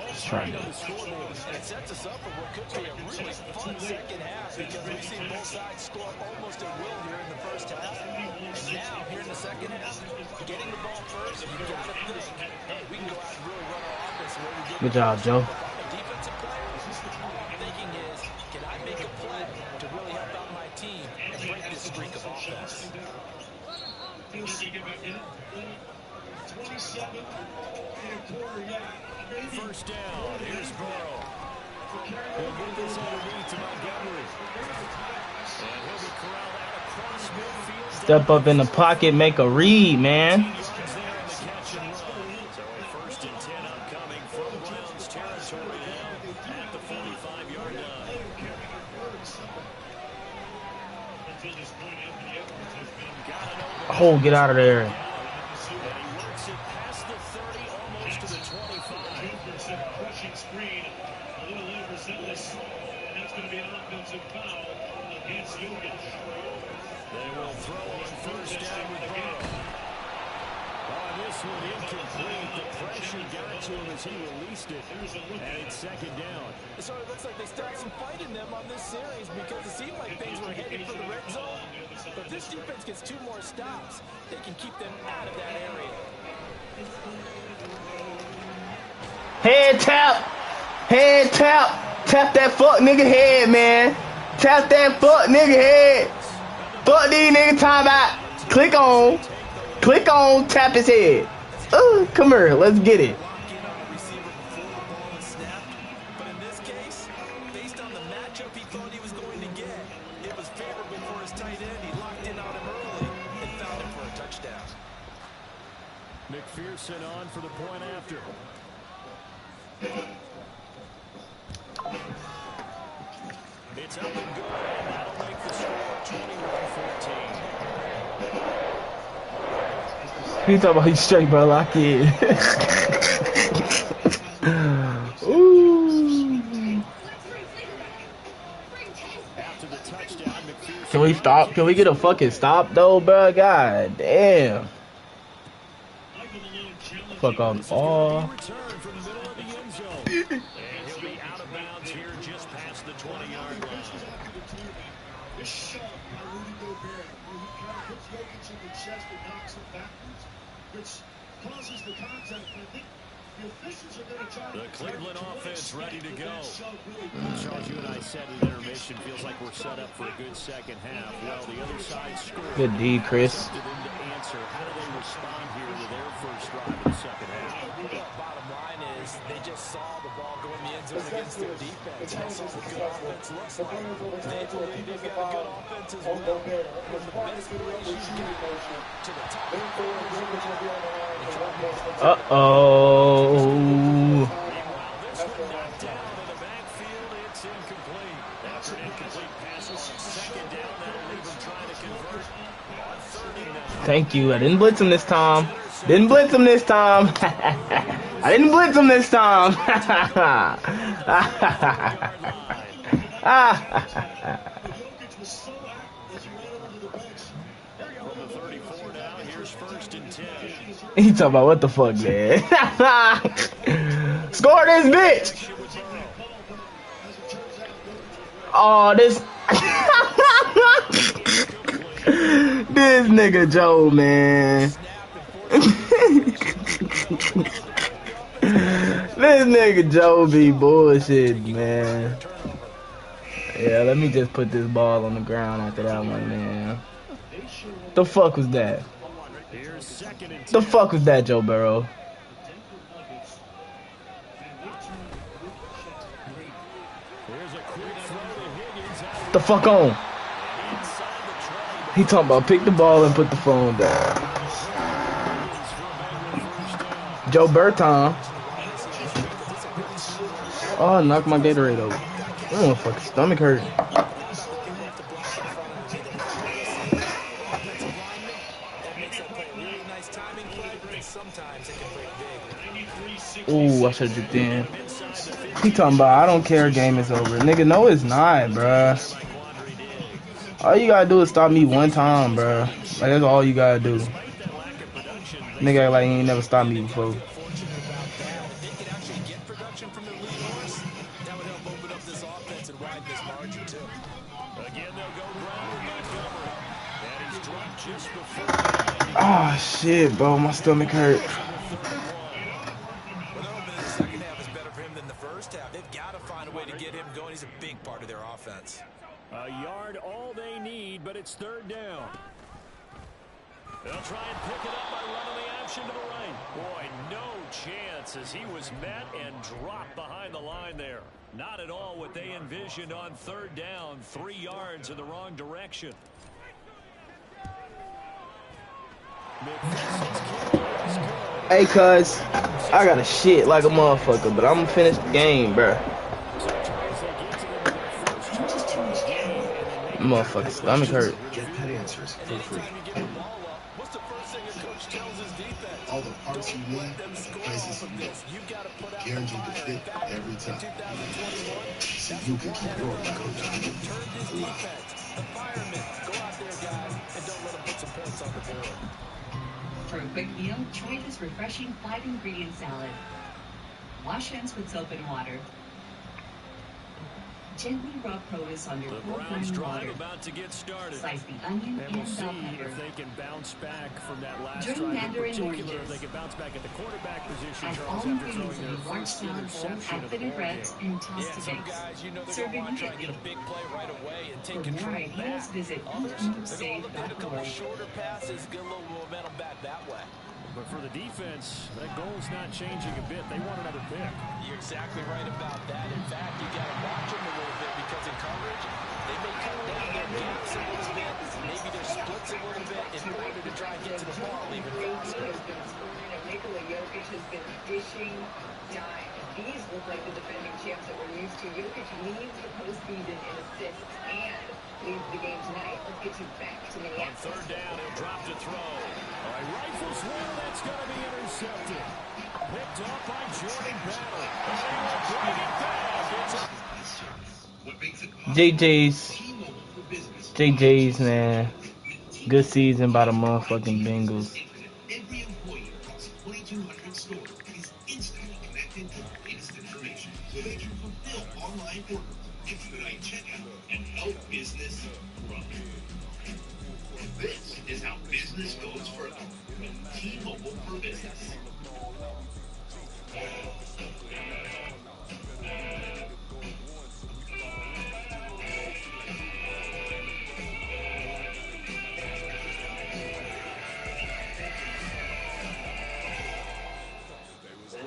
Let's try it. It sets us up for what could be a really fun second half because we've seen both sides score almost at will here in the first half. And now, here in the second half, getting the ball first, you got to think, hey, we can go out and really run our offense the way we did. Good job, Joe. Defensive player, thinking is, can I make a play to really help out my team and break this streak of offense? 27 and a quarter yet. First down. Here's Burrow. He'll get this underneath to Montgomery. And he'll be corralled out across midfield. Step up in the pocket, make a read, man. So a first and 10 upcoming from Browns territory now at the 45-yard line. Oh, get out of there. And he works it past the 30, almost to the 25. Crushing screen, a little overzealous, and that's going to be an offensive foul against Jokic. They will throw on first down with Burrow. Oh, this one incomplete. The pressure got to him as he released it. And it's second down. It sort of looks like they started some fight in them on this series because it seemed like things were headed for the red zone. But if this defense gets 2 more stops, they can keep them out of that area. Head tap. Head tap. Tap that fuck nigga head, man. Tap that fuck nigga head. Fuck these niggas time out. Click on. Click on. Tap his head. Come here. Let's get it. But in this case, based on the matchup he thought he was going to get, it was favorable for his tight end. He locked in on him early and found him for a touchdown. McPherson on for the point after. It's up and good, and that'll make the score 21-14. He talking about he's straight, bro. Lock in. Ooh. After the touchdown, McPherson. Can we stop? Can we get a fucking stop, though, bro? God damn. Fuck off. Oh. And he'll be out of bounds here just past the 20-yard line. This shove by Rudy Gobert, where he kind of puts Jokic in the chest and knocks him backwards, which causes the contact. I think the officials are going to try to... The Cleveland offense ready to go. Charles, you and I said in intermission, feels like we're set up for a good second half. Well, the other side scored. Good D, Chris. To them to answer. How do they respond here to their first drive in the second half? Bottom line is they just saw the ball go in the end zone against their defense. That's what a good offense looks like. They believe they've got a good offense as well. From the best relation to the top. Uh-oh. Meanwhile, this one knocked down in the backfield. It's incomplete. After an incomplete pass on second down, that'll leave them trying to convert on third and 9. Thank you. I didn't blitz him this time. Didn't blitz him this time. I didn't blitz him this time. He talking about what the fuck, man. Score this bitch. Oh, this. This nigga Joe, man. This nigga Joe be bullshit, man. Yeah, let me just put this ball on the ground after that one, man. The fuck was that? The fuck was that, Joe Burrow? The fuck on? He talking about pick the ball and put the phone down. Joe Burton. Oh, I knocked my Gatorade over. Oh, my fucking stomach hurt. Ooh, I should have jumped in. He talking about I don't care, game is over. Nigga, no it's not, bruh. All you gotta do is stop me one time, bruh. Like, that's all you gotta do. Nigga act like he ain't never stopped me before. Oh shit, bro, my stomach hurt. He's a big part of their offense. A yard, all they need, but it's third down. They'll try and pick it up by running the option to the right. Boy, no chance as he was met and dropped behind the line there. Not at all what they envisioned on third down. 3 yards in the wrong direction. Hey, cuz, I got a shit like a motherfucker, but I'm gonna finish the game, bruh. Motherfucker stomach hurt. Get pet answers for free. All the parts you need at the prices you need. Guaranteed to fit every time. So you can keep your coach alive. For a quick meal, try this refreshing 5-ingredient salad. Wash hands with soap and water. Gently rub produce on your cold running water. About to get started. Slice the onion and we'll and bell pepper. if they can bounce back from that last Drink drive mandarin in oranges. If they can bounce back at the quarterback position, Add Charles, all after ingredients throwing in their a large first salad bowl, interception add of the thinner bread, ball game. and toss to bake. Serve immediately. For more ideas, visit eatmovesafe.org. Shorter passes, get a little momentum back that way. But for the defense, that goal's not changing a bit. They want another pick. You're exactly right about that. In fact, you got to watch them a little bit because in coverage, they may cut down their gaps a little bit, maybe their splits a little bit in order to try and get to the ball even faster. Nikola Jokic has been dishing dimes. These look like the defending champs that we're used to. Jokic leads the postseason in assists and leads the game tonight. Let's get you back to Minneapolis. On third down, he'll drop to throw. All right, rifles one, that's going to be intercepted. Picked up by Jordan Battle. JJ's. JJ's, man. Good season by the motherfucking Bengals. Every employee across 2,200 stores is instantly connected to the latest information so they can fulfill online orders, expedite checkout, and help business run. This is how business goes further with T-Mobile for Business.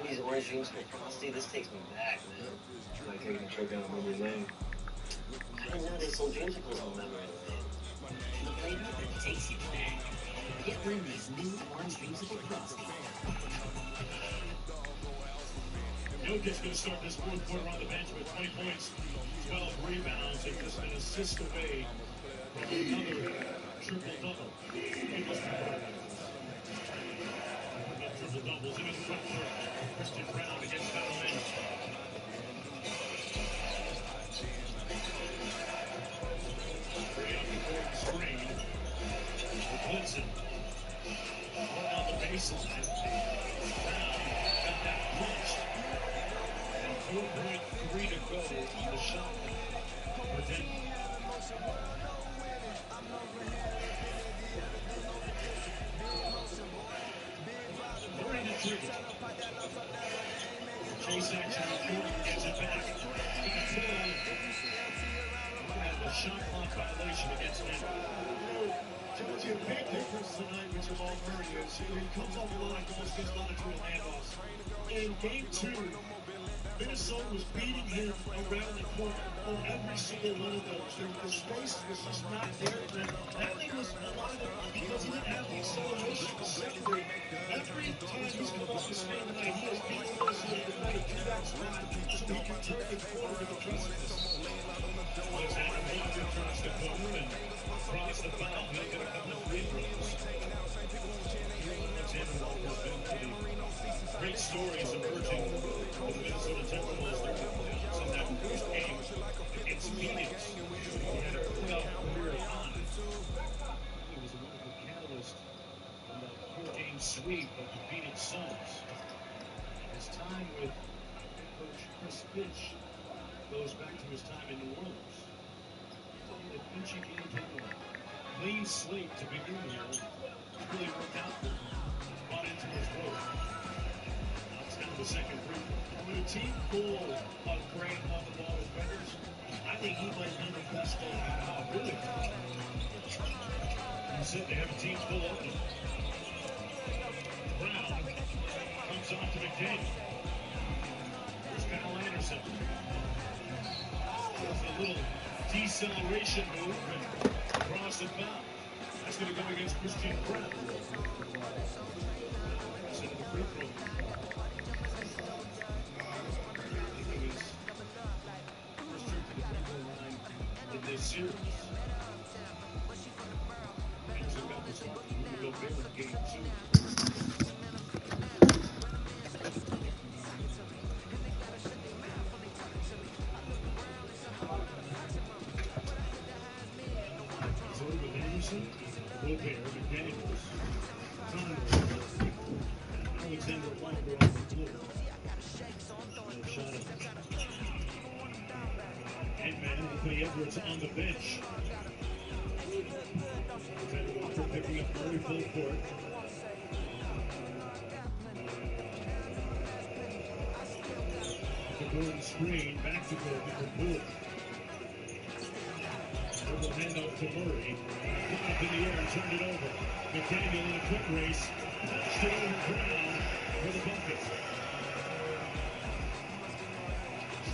These orange dreams from Frosty, this takes me back, man. Like taking a trip down memory lane. I didn't know they sold dreamsicles on memory lane. The flavor that takes you back. Get Lindy's new orange dreamsicle Frosty. Jokic going to start this fourth quarter on the bench with 20 points, 12 rebounds, and just an assist away from another triple-double. Triple-doubles in his front court. Christian Brown against Battle. Screen. Blitzen. Going down the baseline. 4.3 to go on the shot for Denver. Murray to dribble. Chase action on Jordan, gets it back. Got pulled. We're going to have a shot clock violation against Denver. Georgie, a big difference tonight with Jamal Murray is he comes off the line, goes, gets a lot of dribble handoffs. In game 2, Minnesota was beating him around the corner on every single one of those. The space was just not there for him. I think it was a lot of it because he didn't have the acceleration to separate. Every time he's come off the screen tonight, he has beaten Minnesota to try to do that spot so he can turn the corner to the precipice. Alexander Walker tries to cover and cross the foul, making a couple of free throws. Alexander Walker's been pretty great stories emerging from the Minnesota Timberwolves in that first game against Phoenix. He had a playoff career run. He was a wonderful catalyst in that four-game sweep of the Phoenix Suns. His time with head coach Chris Finch goes back to his time in New Orleans. The Finch gave him a clean slate to begin here. It's really worked out for him. He's bought into his role. Knocks down the second free throw. With a team full of great on-the-ball defenders, I think he might be the best player. Oh, really? You said they have a team full of them. Brown comes off to McDaniel. Here's Kyle Anderson. There's a little deceleration move and across the foul. That's going to go against Christian Brown. That's into the free throw. This series. Bears have got the start from Rudy Gobert in game 2. Zora with Anderson, Gobert, McDaniels, Conley, Alexander Walker off the floor. No shot up. Headman, Anthony Edwards on the bench. Alexander Walker picking up Murray full court. The Gordon screen, back to Gordon for Poole. Dribble handoff to Murray. Put up in the air and turned it over. McDaniel in a quick race. Still over Brown for the bucket.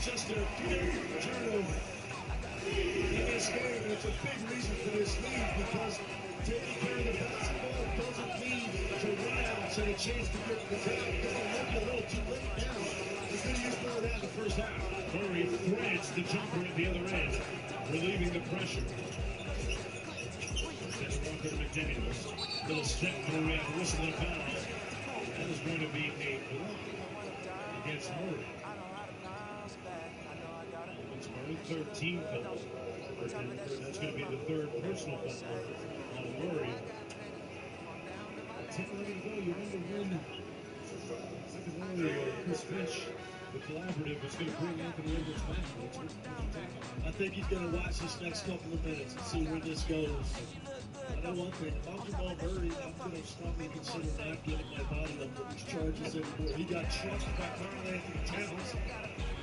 Just a big turnover in this game. It's a big reason for this lead because taking care of the basketball doesn't lead to runouts and a chance to get the ball. It might be a little too late now. He's going to use more of that in the first half. Murray threads the jumper at the other end, relieving the pressure. That's Walker to McDaniels. Little step through and whistle and foul. That is going to be a block against Murray. 13 fouls. That's going to be the third personal foul on Murray. 10 minutes ago, you remember when Chris Finch, the collaborative, is going to bring Anthony Edwards back. I think he's going to watch this next couple of minutes and see where this goes. I know one thing, if I'm Jamal Murray, I'm going to strongly consider not getting my body up for these charges anymore. He got trucked by Karl Anthony Towns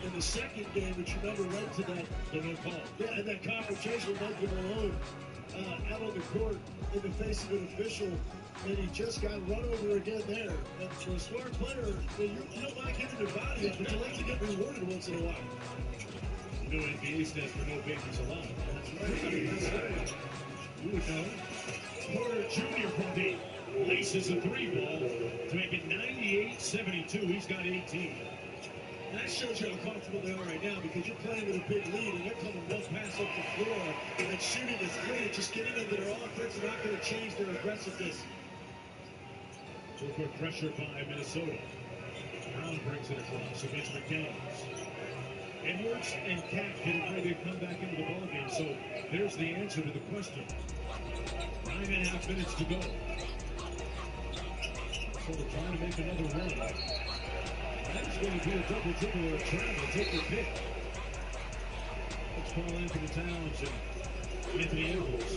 in the second game, which you remember led to that. Yeah, and that confrontation with Michael Malone out on the court in the face of an official, and he just got run over again there. And for a smart player, you don't like giving your body up, but you like to get rewarded once in a while. You know, NBA stands for no babies allowed. That's right. You would know. Porter Jr. from deep laces a three ball to make it 98-72. He's got 18. And that shows you how comfortable they are right now because you're playing with a big lead and they're coming one pass up the floor and shooting is great. Just getting into their offense is not going to change their aggressiveness. Full court pressure by Minnesota. Brown brings it across against McDaniels. Edwards and Cat getting ready to come back into the ballgame. So there's the answer to the question. 9.5 minutes to go. So they're trying to make another run. That's going to be a double dribble or a travel. Take your pick. Let's call Anthony Towns and Anthony Edwards.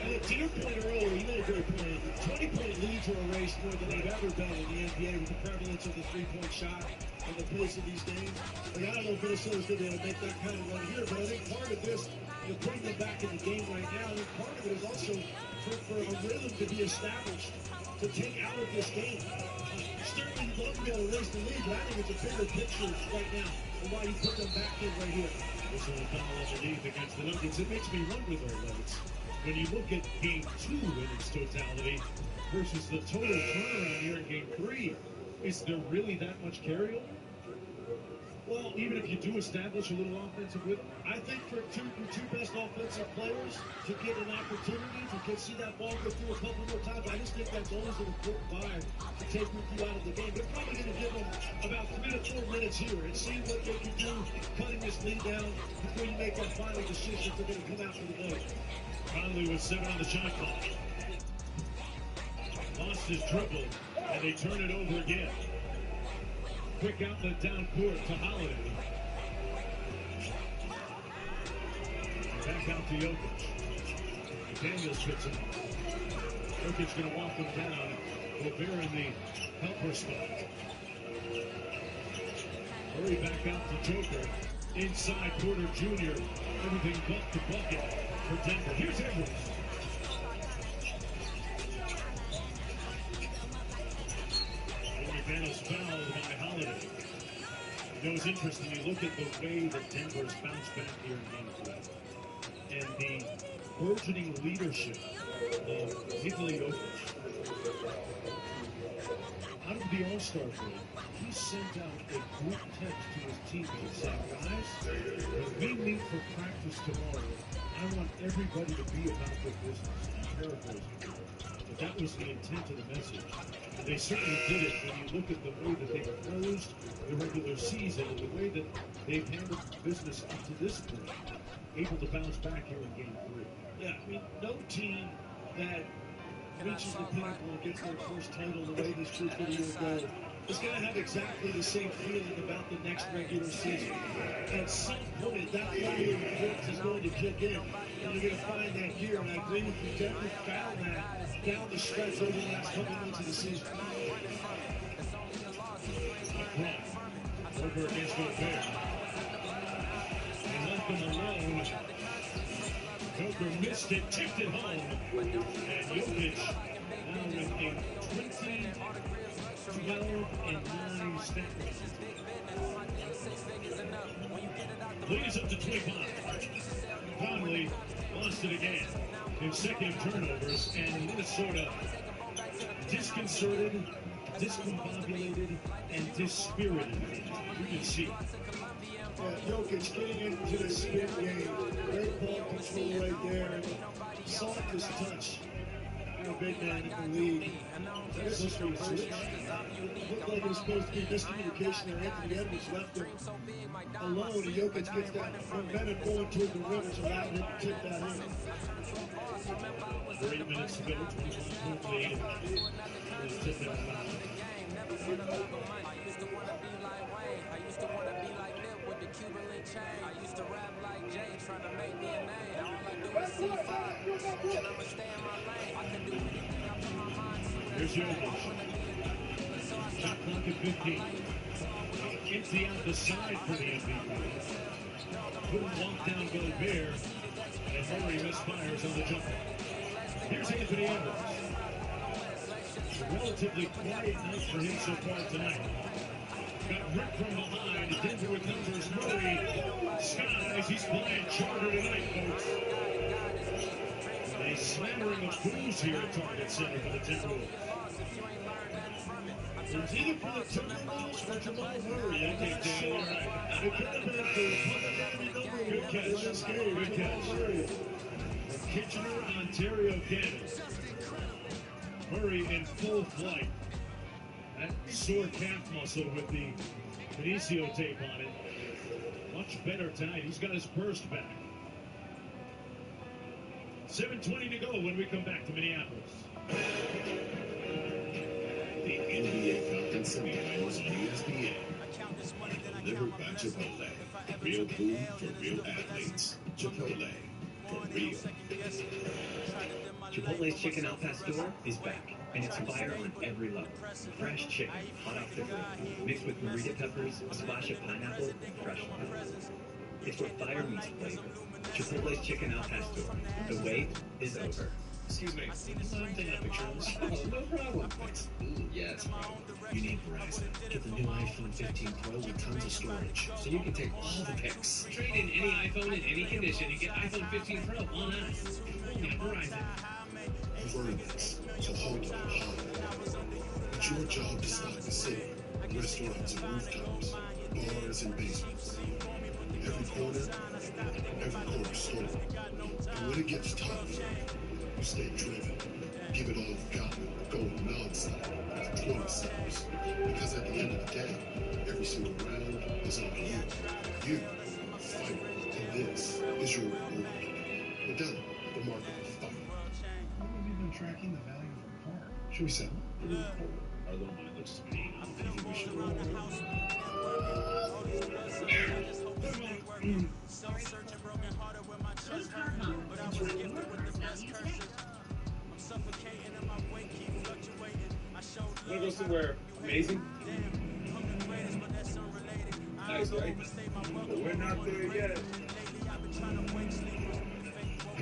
And look, to your point earlier, you made a great point. 20-point leads are erased more than they've ever been in the NBA with the prevalence of the three-point shot and the pace of these games. Like, I don't know if Minnesota's going to be able to make that kind of run here, but I think part of this, putting them back in the game right now, I think part of it is also for a rhythm to be established to take out of this game. Certainly you'd love to be able to raise the lead, but I think it's a bigger picture right now and why you put them back in right here. This one foul underneath against the Nuggets. It makes me wonder though, Levis, when you look at game 2 in its totality versus the total turnaround here in game 3, is there really that much carryover? Well, even if you do establish a little offensive rhythm, I think for your two best offensive players to get an opportunity to see that ball go through a couple more times, I just think that's always an important vibe to take with you out of the game. They're probably going to give them about 3 to 4 minutes here and see what they can do, cutting this lead down before you make that final decision if they're going to come out for the night. Conley was 7 on the shot clock. Lost his dribble, and they turn it over again. Quick outlet down court to Holiday. Back out to Jokic. Daniels fits him. Jokic going to walk him down. Gobert in the helper spot. Hurry back out to Joker. Inside Porter Jr. Everything but the bucket for Denver. Here's Edwards. Bengals fouled by Holiday. You know, it's interesting. You look at the way that Denver's bounced back here in game 3 and the burgeoning leadership of Nikola Jokic. Out of the All-Star break, he sent out a group text to his teammates saying, guys, when we meet for practice tomorrow, I want everybody to be about their business. I'm paraphrasing. But that was the intent of the message. And they certainly did it when you look at the way that they've closed the regular season and the way that they've handled business up to this point, able to bounce back here in game 3. Yeah, I mean, no team that reaches the pinnacle and gets their first title the way this group did a year ago is going to have exactly the same feeling about the next regular season. At some point, that level of importance is going to kick in, and you're going to find that here. And I agree with you, Denver found that down the stretch over the last couple months of the season. Over against Gobert. He left him alone. Joker missed it, tipped it home. And Jokic now with a 20, 12, and 9 stat leads up to 25. Conley lost it again. Consecutive turnovers, and Minnesota disconcerted, discombobulated, and dispirited. You can see. Jokic getting into the spin game. Great ball control right there. Softest touch. You're a big man in the league. This is what switch. Looked like it was supposed to be miscommunication there. Anthony Edwards left him alone, and Jokic gets that momentum going toward the rim, which allowed him to tip that in. 3 minutes to go, 21-point lead. Let's tip that foul. I used to rap like Jay, trying to make me a name. All I do is see fire, and I'ma stay in my lane. I can do anything I put my mind to. Here's Jokic. Shot clock at 15. Empty out the side for the MVP. Couldn't walk down Gobert, and Murray misfires on the jumper. Here's Anthony Edwards. It's a relatively quiet night for him so far tonight. Got ripped from behind. Denver recovers. Murray skies. He's playing charter tonight, folks. A smattering of booze here at Target Center for the Timberwolves. It's either for the Timberwolves or Jamal Murray. I think they're all right. It could have been for good catch. Good catch. From Kitchener, Ontario, Canada. Murray in full flight. That sore calf muscle with the Benicio tape on it. Much better tonight. He's got his burst back. 7:20 to go when we come back to Minneapolis. The NBA Falcons and Rhinos on ESPN. Delivered by Chipotle. Real food for real athletes. Chipotle. For real. Chipotle's Chicken Al Pastor is back, and it's fire on every level. Fresh chicken, hot off the grill, mixed with burrito peppers, a splash of pineapple, fresh lime. It's where fire meets flavor. Chipotle's Chicken Al Pastor. The wait is over. Excuse me, would you mind taking a picture of this? Oh, no problem. Thanks. Ooh, yeah, it's a problem. You need Verizon. Get the new iPhone 15 Pro with tons of storage, so you can take all the pics. Trade in any iPhone in any condition and get iPhone 15 Pro on us. Only on Verizon. You've earned this, so hold on high. It's your job to stock the city. Restaurants and rooftops, bars and basements. Every corner store. And when it gets tough, you stay driven. Give it all you've got. Going nonstop. 27s. Because at the end of the day, every single round is on you. You fight. And this is your reward. Modelo, the mark of the fighter. How have you been tracking the value of your car? Should we settle? Our little mind looks as pain. I think we should roll Want to go somewhere amazing? Nice, right? But we're not there yet.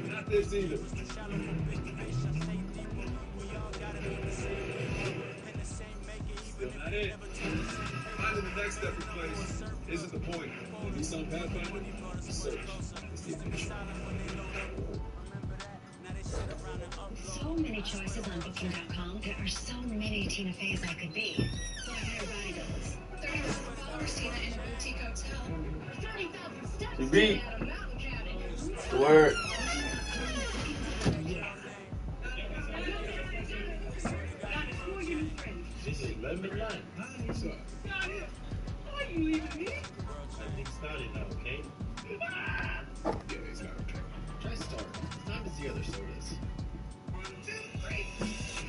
Not this either. Still not it. Finding the next every place isn't the point. The Nissan Pathfinder, search is the adventure. So many choices on Booking.com. There are so many Tina Feys I could be. But I hear body goes. $30,000 Tina in a boutique hotel. 30,000 steps You beat. out of mountain cabin. Word. This is 11 to 9. Hi, what's up? Got it. Are you leaving me? I think started now, okay? Yeah, he's not okay. Try start. It's time to see other sodas.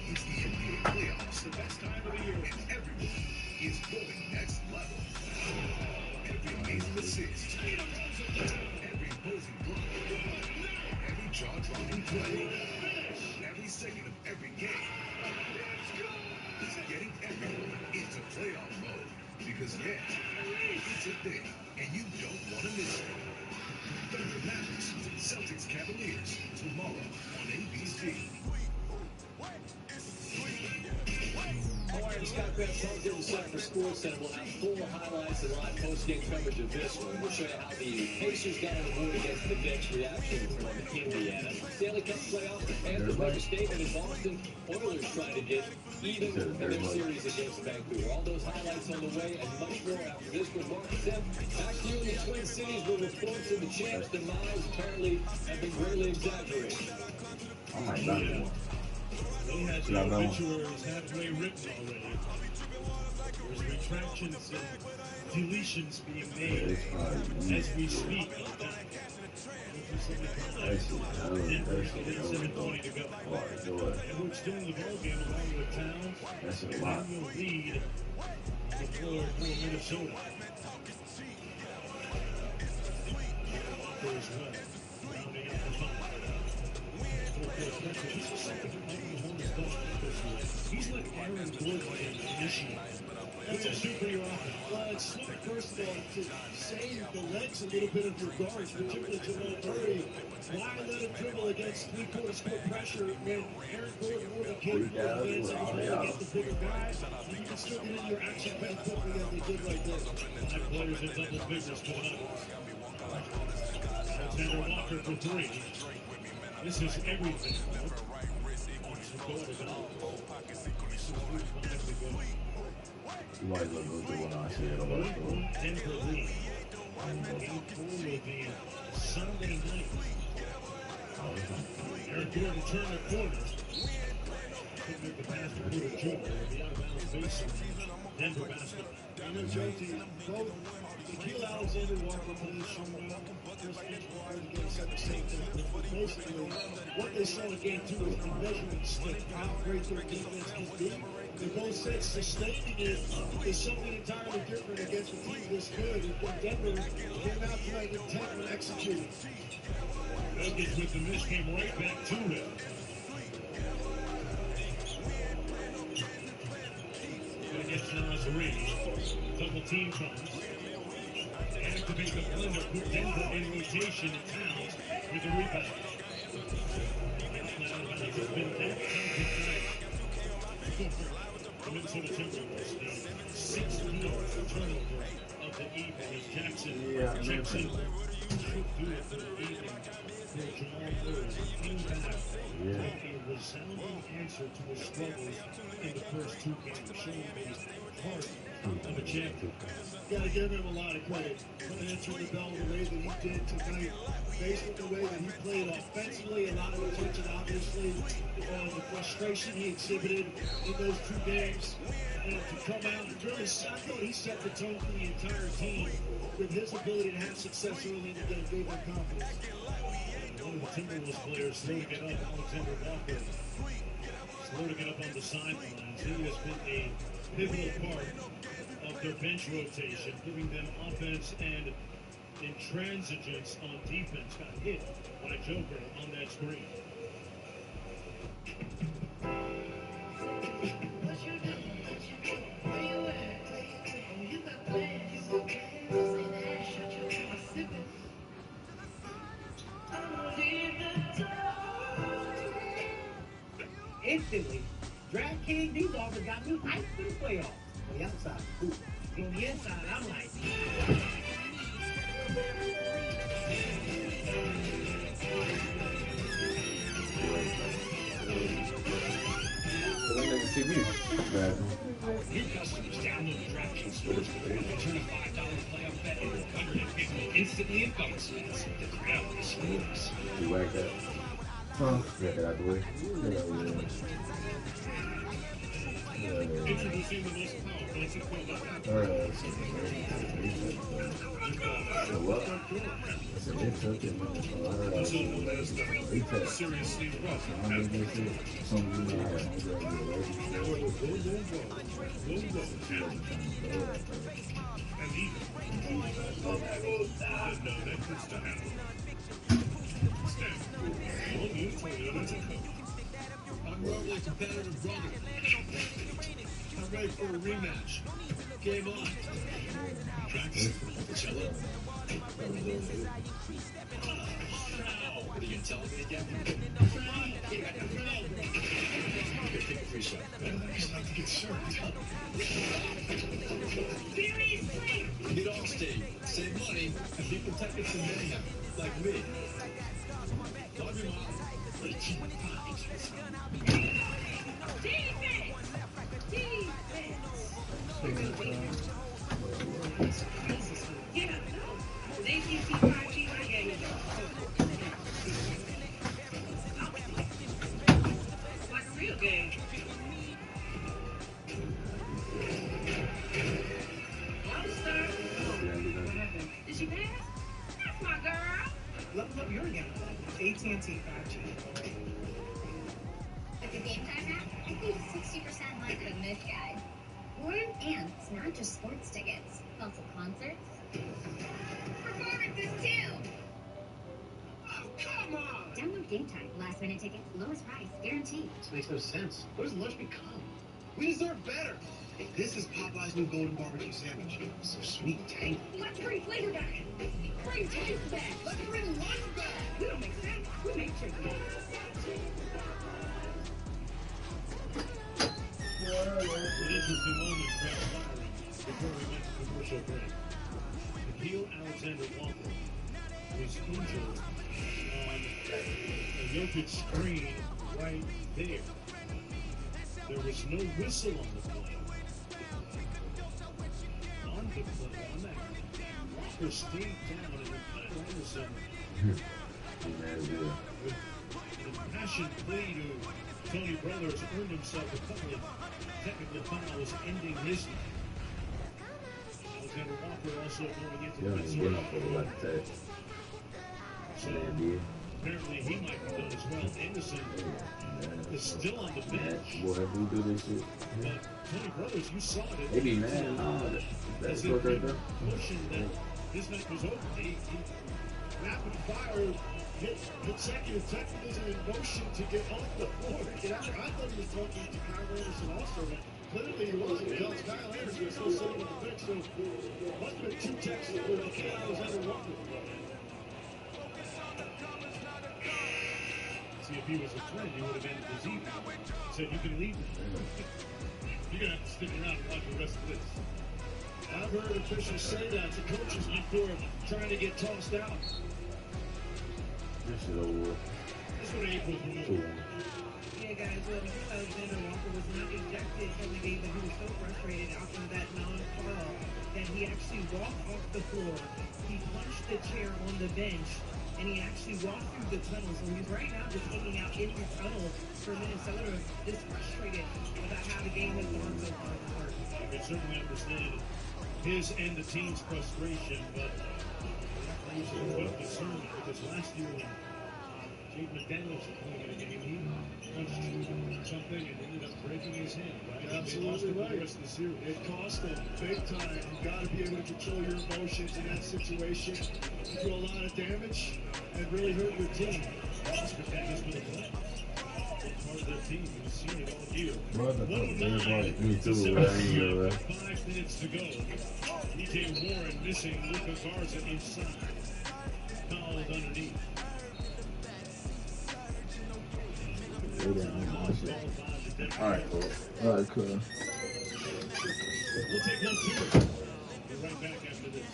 It's the NBA playoffs, the best time of the year, and everyone is going next level. Every amazing assist, every imposing block, every jaw-dropping play, every second of every game. Getting everyone into playoff mode. Because, yeah, it's a thing, and you don't want to miss it. Thunder Mavericks, Celtics Cavaliers, tomorrow on ABC. Howard and Scott Grant Thompson in the Center for Sports Center will have full highlights and live post-game coverage of this one. We'll show you how the Pacers got on the board against the Knicks, reaction from Indiana. Stanley Cup playoffs, the Panthers make a statement in Boston. Oilers trying to get even in their series against Vancouver. All those highlights on the way and much more after this with Mark and Tim. Back to you in the Twin Cities where reports of the champs' demise apparently have been greatly exaggerated. Oh my God. They had the obituaries halfway written already. There's retractions and deletions being made as we speak. Denver's getting 7:20 to go. Edwards doing the ball game along with Towns. That's a And lot. then will lead on the floor for Minnesota. Walker as well. Rounding out the five. He's like Aaron Gordon initially. That's a superior offense. Well, it's smart, first of all, to save the legs a little bit of your guards, particularly Jamal Murray. Why let him dribble against three-quarters court pressure when Aaron Gordon more than capable of advancing the ball against the bigger guy? And you can still get in your action pretty quickly as they did right there. 5 players in double figures coming up. Alexander Walker for 3. This is everything. You might as well go through one I said about it. Denver lead. Game 4 will be Sunday night. Aaron Gordon turned the corner. Couldn't make the pass to Porter Jr. It'll be out of bounds baseline. Denver basketball. And then JT, both Nikhil Alexander Walker plays shooting. Chris Finch again said the same thing. Basically, what they saw in game 2 was the measuring stick. How great their defense can be. They both said sustaining it is something entirely different against a team this good. And Denver came out tonight intent on executing. Jokic with the miss came right back to him. Gonna get Nas Reed. Double team comes. Activate the blender. Put Denver in rotation. And Towns with the rebound. It's been that type of night. The Minnesota Timberwolves, the 16th turnover of the evening as Jackson checks in. Should do it for the evening for Jamal Murray. Came back with a resounding answer to his struggles in the first two games, showing the heart of a champion. Gotta give him a lot of credit for answering the bell the way that he did tonight. Based on the way that he played offensively, a lot of attention obviously on the frustration he exhibited in those two games. And to come out and really I thought he set the tone for the entire team with his ability to have success early in the game, gave them confidence. One of the Timberwolves players slow to get up, Alexander Walker. Slow to get up on the sidelines. He has been a pivotal part of their bench rotation, giving them offense and intransigence on defense. Got hit by Joker on that screen. Instantly, DraftKings, these offers got me hyped for the playoffs. On the outside, cool. On the inside, I'm like, See me. New customers download the DraftKings Sportsbook and turn a $5 playoff bet into $150 instantly in bonus bets. The crowd is sports. You like that? Huh? Yeah, that out the way. Introducing the most powerful So what? So they took it. seriously rough. And even know that puts to happen. I'm normally a competitive brother. I'm ready for a rematch. Game on. Cello. What are you telling me again? Take a free shot. I just like to get served. Seriously? Get off stage, save money, and be protected from mayhem, like me. Love your mom. Defense! Yeah, no. The AT&T 5G my game is like a real game. All-star. What happened? Did she pass? That's my girl. level up your game. AT&T 5G. With the Game Time app, I think 60% less than this guy. What? And it's not just sports tickets, also concerts. Performances too! Oh, come on! Download Game Time. Last minute tickets, lowest price, guaranteed. This makes no sense. What does lunch become? We deserve better. This is Popeye's new golden barbecue sandwich. So sweet and tangy. Let's bring flavor back. Bring taste back. Let's bring lunch back. We don't make sense. We make chicken. An interesting moment transpiring before we went to commercial break. Nikhil Alexander-Walker was injured on a Jokic screen right there. There was no whistle on the play. On the play, on that, Walker stayed down and then Kyle Anderson with impassioned plea to Tony Brothers earned himself a couple of technical fouls ending his night. Alexander Walker also going into the Yeah, for the like that. So, apparently he might be done as well. Anderson is still on the bench. Boy, if we do this shit, But Tony Brothers, you saw it. they be mad. No, that's As if what he right there. motioned that his night was over. He rapid fire hit consecutive technicals and in motion to get off the floor. I thought he was talking to Kyle Anderson also, but clearly he wasn't, because Kyle Anderson was still sitting on the bench. So must have been two technicals the Cavs ever wanted. See, if he was a friend, he would have ended his evening. Said, you can leave me. You're going to have to stick around and watch the rest of this. I've heard officials say that to coaches before trying to get tossed out. This shit over. That's what April Too long. Yeah, guys, well, because Alexander Walker was not ejected from the game, but he was so frustrated after that non-call that he actually walked off the floor. He punched the chair on the bench, and he actually walked through the tunnel. So he's right now just hanging out in the tunnel for Minnesota, just frustrated about how the game has gone so far. I can certainly understand his and the team's frustration, but he was a little bit concerned because last year when Jake McDaniels was playing in a game, he punched something and ended up breaking his hand, right? Absolutely right. The rest of the series. It cost him big time. You got to be able to control your emotions in that situation. You do a lot of damage and really hurt your team. McDaniels with a play. Part of their team. We've seen it all year. Brother, me too. 5 minutes to go. DJ Warren missing Luka Garza inside. Fouled underneath. All right, cool. All right, cool. We'll take one, two. We're right back after this.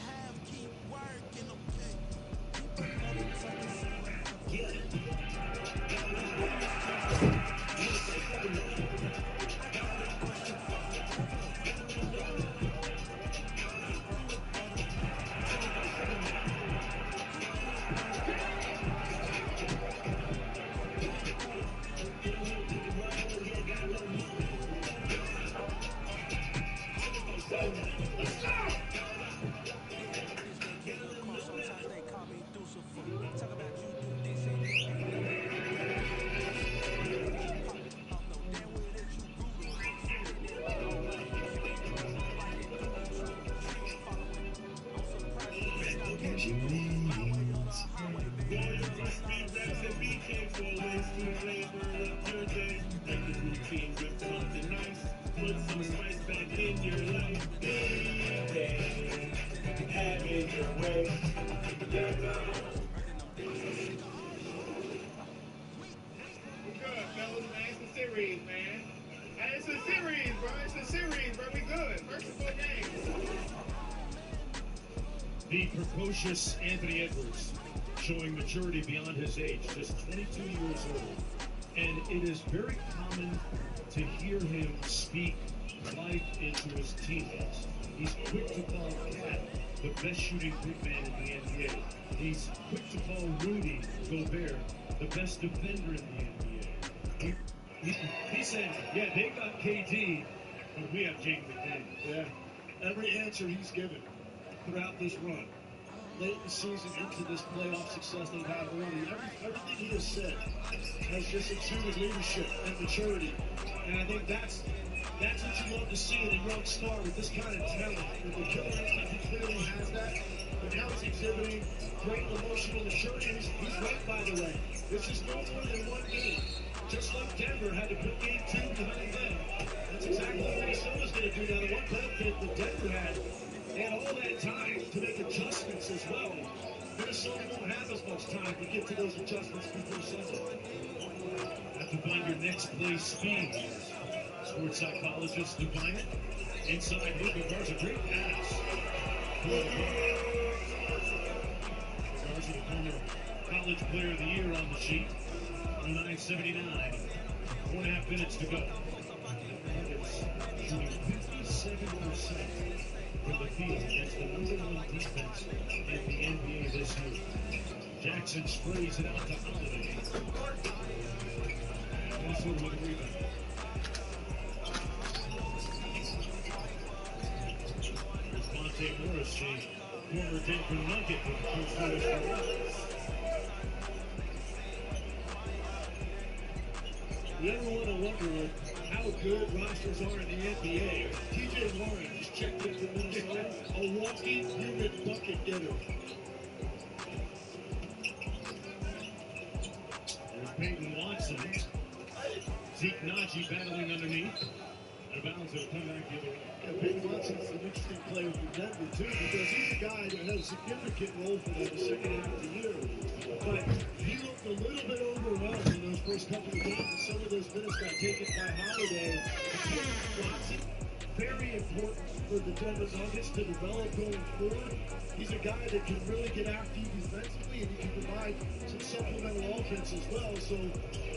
The precocious Anthony Edwards showing maturity beyond his age, just 22 years old. And it is very common to hear him speak life into his teammates. He's quick to call Cat the best shooting big man in the NBA. He's quick to call Rudy Gobert the best defender in the NBA. He said, yeah, they got KD, but we have Jake McDaniels. Yeah, every answer he's given throughout this run, late in the season into this playoff success they've had early, everything he has said has just exuded leadership and maturity. And I think that's what you love to see in a young star with this kind of talent. With the killer instinct, he clearly has that. But now he's exhibiting great emotional maturity. And he's right, by the way. This is no more than one game. Just like Denver had to put game 2 behind them. That's exactly what Minnesota's going to do now. The one benefit that Denver had, they had all that time to make adjustments as well. Minnesota won't have as much time to get to those adjustments before Sunday. Have to find your next play speed. Sports psychologist define it. Inside Luka Garza, great pass. Garza, the former college player of the year on the sheet. 9:79. 4.5 minutes to go. Nuggets shooting 57% from the field against the #1 defense in the NBA this year. Jackson sprays it out to Holiday. Minnesota with a rebound. Monte Morris, the former Denver Nugget, with the first finish for You ever want to wonder how good rosters are in the NBA? TJ Warren just checked in for Minnesota, a walking human bucket getter. There's Peyton Watson. Zeke Najee battling underneath. Out of bounds, it'll come back the other way. Yeah, Peyton Watson's an interesting player for Denver, too, because he's a guy that had a significant role for them the second half of the year. But he looked a little bit overwhelmed in those first couple of games, and some of those minutes got taken by Holiday. Peyton Watson, very important for the Denver Nuggets to develop going forward. He's a guy that can really get after you defensively, and he can provide some supplemental offense as well. So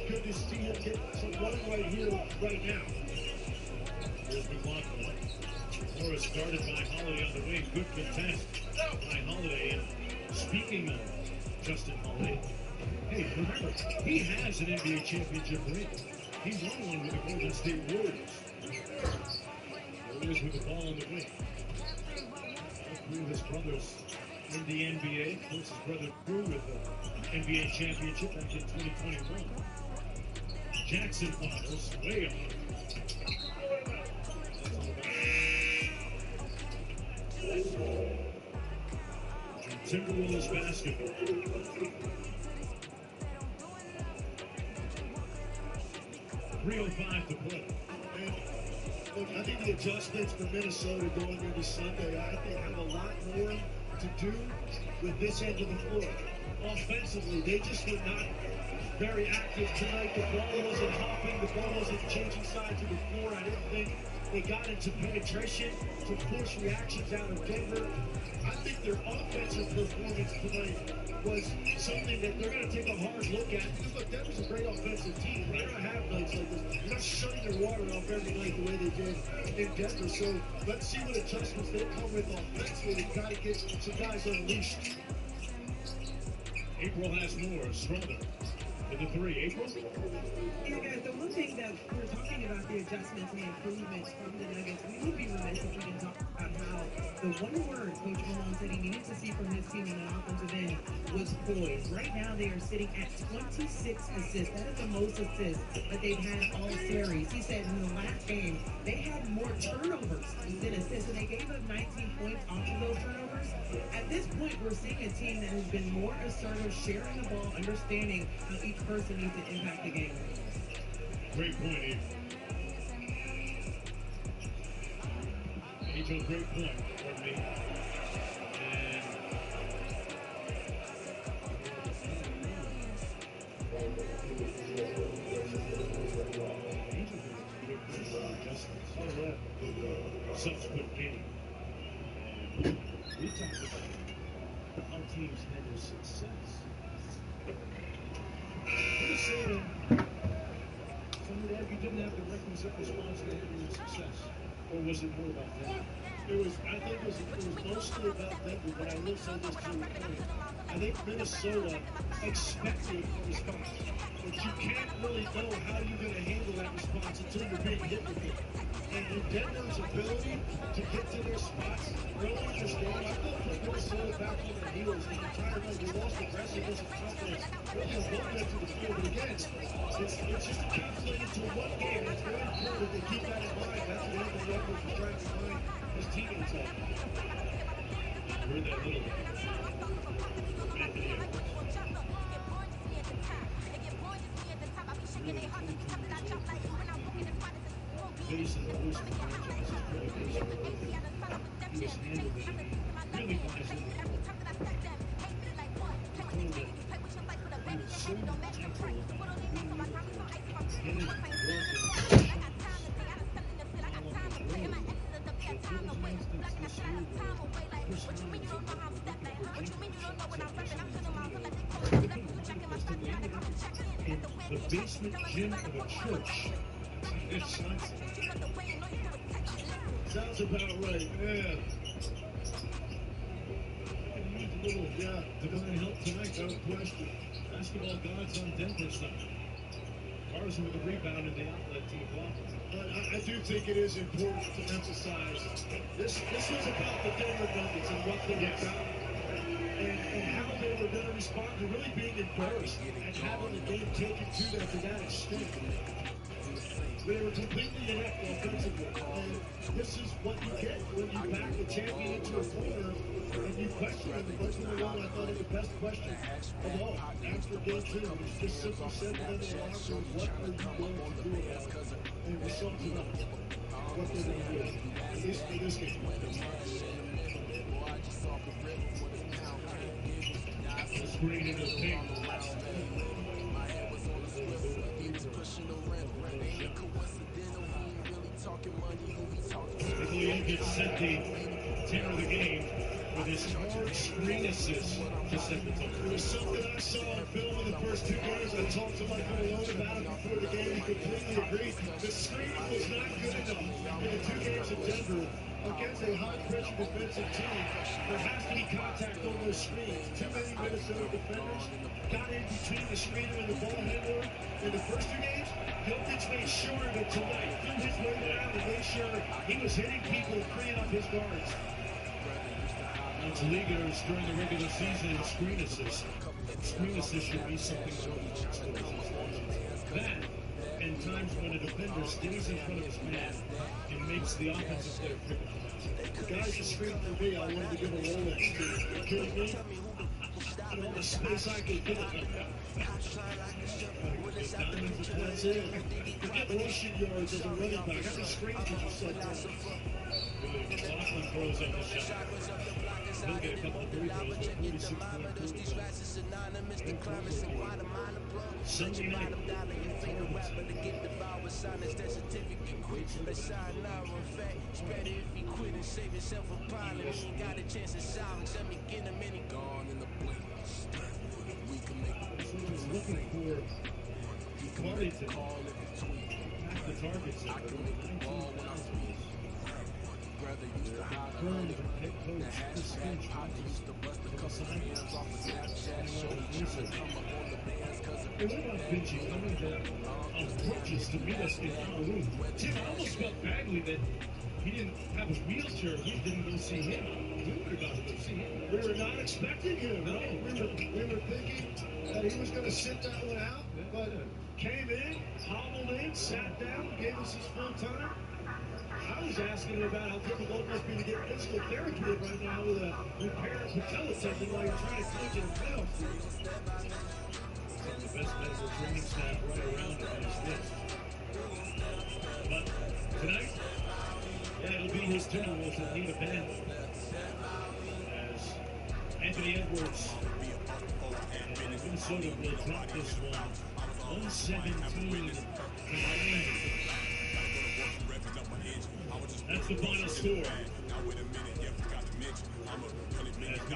good to see him get some run right here, right now. Here's McLaughlin. Morris guarded by Holiday on the wing. Good contest by Holiday. And speaking of Justin Holiday, hey, remember, he has an NBA championship ring. He won one with the Golden State Warriors. Warriors with the ball on the wing. All three of his brothers in the NBA. Of course, his brother Drew with the NBA championship back in 2021. Jackson follows way up. Timberwolves basketball. 3:05 to play. Look, I think the adjustments for Minnesota going into Sunday, I think have a lot more to do with this end of the floor. Offensively, they just were not very active tonight. The ball wasn't hopping. The ball wasn't changing sides of the floor. I didn't think they got into penetration to force reactions out of Denver. I think their offensive performance tonight was something that they're going to take a hard look at. Because look, Denver's a great offensive team. They're going to have nights like this. They're not shutting their water off every night the way they did in Denver. So let's see what adjustments they come with offensively to try to get some guys unleashed. April has more. Schroeder with the three. April? Yeah, guys, the one thing that we're talking about the adjustments and the improvements from the Nuggets, we would be remiss if we didn't talk about how the one word Coach Malone said he needed to see from his team on the offensive end was poise. Right now, they are sitting at 26 assists. That is the most assists that they've had all series. He said in the last game, they had more turnovers than assists, and they gave up 19 points off of those turnovers. At this point, we're seeing a team that has been more assertive, sharing the ball, understanding how each person needs to impact the game. Great point, April. Angel, great point. Pardon me. Subsequent game. We talked about how teams handle success. Minnesota, some would argue, didn't have the requisite response to handling success. Or was it more about that? I think it was mostly about Denver, but I will say this to your point. I think Minnesota expected a response, but you can't really know how you're going to handle that response until you're being hit with it. And in Denver's ability to get to their spots early in this game, I thought put Minnesota back on their heels the entire night. They lost aggressiveness and toughness really on both ends of the field. But again, it's just translated to one game. It's very important that they keep that in mind. That's what Anthony Edwards was trying to remind his teammates of. Heard that little Anthony Edwards. Face of the Wolves franchise is pretty basic. He was handled it really wisely. He was so integral in the basement gym of a church. Sounds about right, yeah. Divine help tonight, no question. Basketball gods on Denver's side. Carson with a rebound in the outlet to McLaughlin. But I do think it is important to emphasize this was about the Denver Nuggets and what they were about and how they were going to respond to really being embarrassed and having the game taken to them to that extent. They were completely inept offensively. And this is what you get when you back the champion into a corner and you question him. Bud Malone, I thought, had the best question of all after game 2. It was just simply said to them in the locker room, what are you going to do about it? And we saw tonight what they're going to do, at least for this game. The screen in the paint. Jokic set the tenor of the game with his hard screen assist to set the tone. There was something I saw on film in the first 2 games. I talked to Michael Malone about it before the game. He completely agreed. The screening was not good enough in the 2 games in Denver against a high-pressure defensive team. There has to be contact on those screens. Too many Minnesota defenders got in between the screener and the ball handler in the first 2 games. Jokic made sure that tonight threw his weight around and made sure he was hitting people and freeing up his guards. It's leaders during the regular season in screen assists. Screen assists should be something more than box scores. That, and times when a defender stays in front of his man and makes the offensive player pick up the pass. Guys that screamed for me, I wanted to give a Rolex to. Are you kidding me? And all the space I could get. That's it. Forget rushing yards as a running back. How many screens did you set down? Boston throws on the shot. He'll get a couple of free throws, but 46.2. Sunday night. Looking for Curry to pack the targets in. 19,000. Burns, head coach, Chris Finch, Hey, what about Finchie coming down on crutches to meet us in Honolulu? Tim, I almost felt badly that he didn't have his wheelchair. We didn't go see him. We were about to go see him. We were not expecting him. No, we were thinking that he was going to sit that one out, but came in, hobbled in, sat down, gave us his full time. I was asking him about how difficult it must be to get physical therapy right now with a repaired patella tendon while you're trying to coach in a playoff series. Some of the best medical training staff right around him on his list. But tonight, it'll be his Timberwolves that need a bend. As Anthony Edwards and Minnesota will drop this one 117-90. That's the final score. As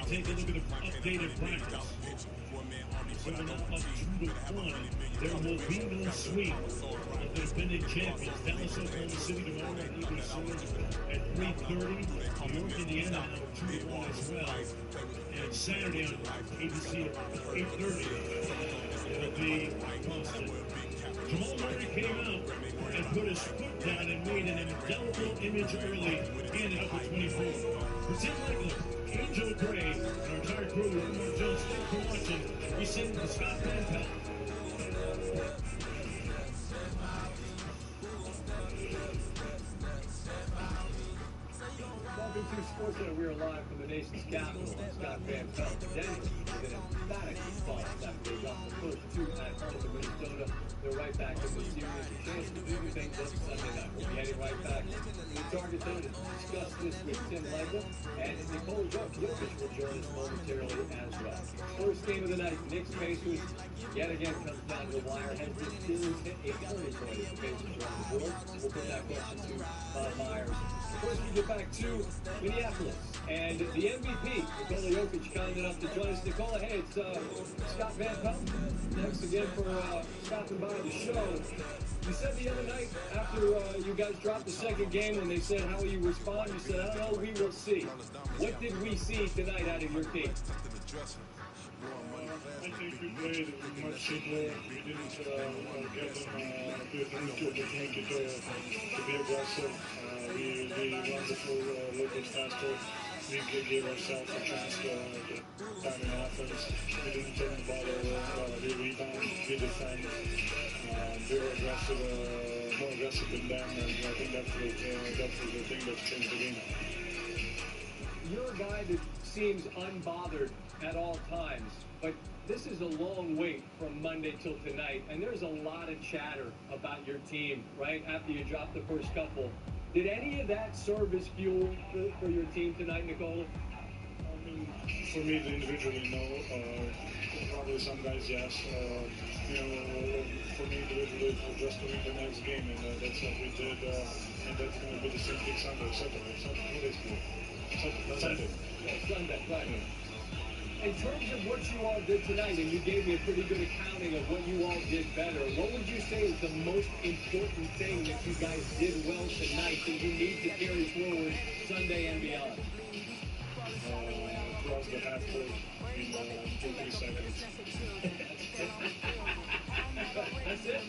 we take a look at the updated practice. So now up 2-1. There will be no sweep of the defending champions. Dallas, Oklahoma City tomorrow night, Eagles at 3:30. New York, Indiana now 2-1 as well. And Saturday on ABC at 8:30. It'll be Boston. Jamal Murray came out and put his foot down and made an indelible image early in number 24. For Tim Legler, Angel Gray, and our entire crew, Mark Jones, thanks for watching. We send the Scott Van Pelt. Welcome to SportsCenter. We are live from the nation's capital. Scott Van Pelt. Denver with an emphatic response after they dropped the first 2 at home to Minnesota. They're right back in the series. A chance to do things on Sunday night. We'll be heading right back to the Target Center to discuss this with Tim Legler. And Nicole Jokic will join us momentarily as well. First game of the night, Knicks Pacers. Yet again comes down to the wire. Has this series hit a turning point as the Pacers are on the board? We'll put that question to Bob Myers. First, we get back to Minneapolis and the MVP, Nikola Jokic, kind enough to join us. Nikola, hey, it's Scott Van Pelt. Thanks again for stopping by the show. You said the other night after you guys dropped the second game when they said, how will you respond? You said, I don't know, we will see. What did we see tonight out of your team? I think we played much simpler. We didn't get them to be aggressive. We run the full a little bit faster. we gave ourselves a chance to time in offense. We didn't turn the ball over. We rebound, we defend. We were aggressive, more aggressive than them, and I think that was the thing that changed the game. You're a guy that seems unbothered at all times, but this is a long wait from Monday till tonight, and there's a lot of chatter about your team, right, after you drop the first couple. Did any of that serve as fuel for your team tonight, Nikola? I mean, for me, individually, no. Probably some guys, yes. For me, individually, it was just to win the next game, and that's what we did. And that's going to be the same thing Sunday. Sunday, right. In terms of what you all did tonight, and you gave me a pretty good accounting of what you all did better, what would you say is the most important thing that you guys did well tonight that you need to carry forward Sunday and beyond? Cross the half court in 2-3 seconds. That's it?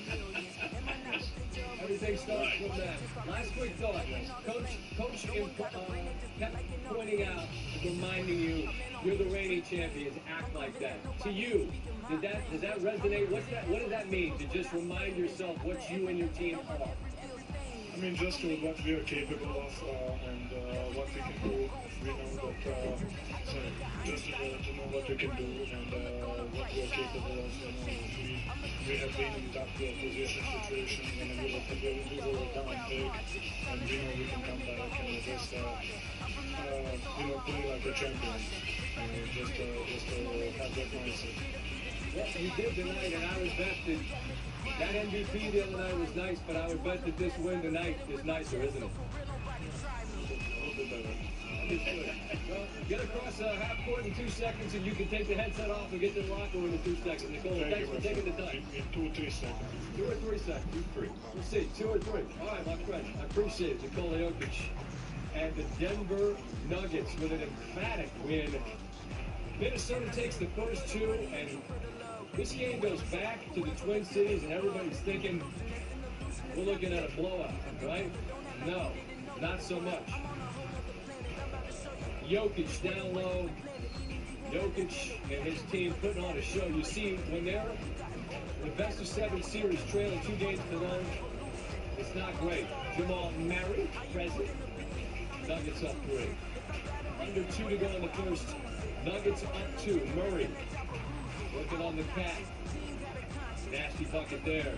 Everything starts from that. Last quick thought. Coach kept pointing out, reminding you, you're the reigning champions, act like that. To you, does that resonate? What does that mean, to just remind yourself what you and your team are? I mean, just what we are capable of and what we can do. We know that, just to know what we can do and what we are capable of. We have been in tough position situations and we were down big, and we know we can come back and just, play like a champion. Just have that mindset. Well, you did tonight, and I would bet that MVP the other night was nice, but I would bet that this win tonight is nicer, isn't it? Well, get across half court in 2 seconds, and you can take the headset off and get to the locker room in 2 seconds. Nicole, thanks for taking the time. In 2 or 3 seconds. 2 or 3 seconds. 3. We'll see. 2 or 3. All right, my friend. I appreciate it. Nikola Jokic and the Denver Nuggets with an emphatic win. Minnesota takes the first 2, and this game goes back to the Twin Cities, and everybody's thinking we're looking at a blowout, right? No, not so much. Jokic down low. Jokic and his team putting on a show. You see, when they're in the best-of-7 series trailing 2 games to none, it's not great. Jamal Murray, present. Nuggets up 3. Under 2 to go in the first. Nuggets up 2. Murray working on the cat. Nasty bucket there.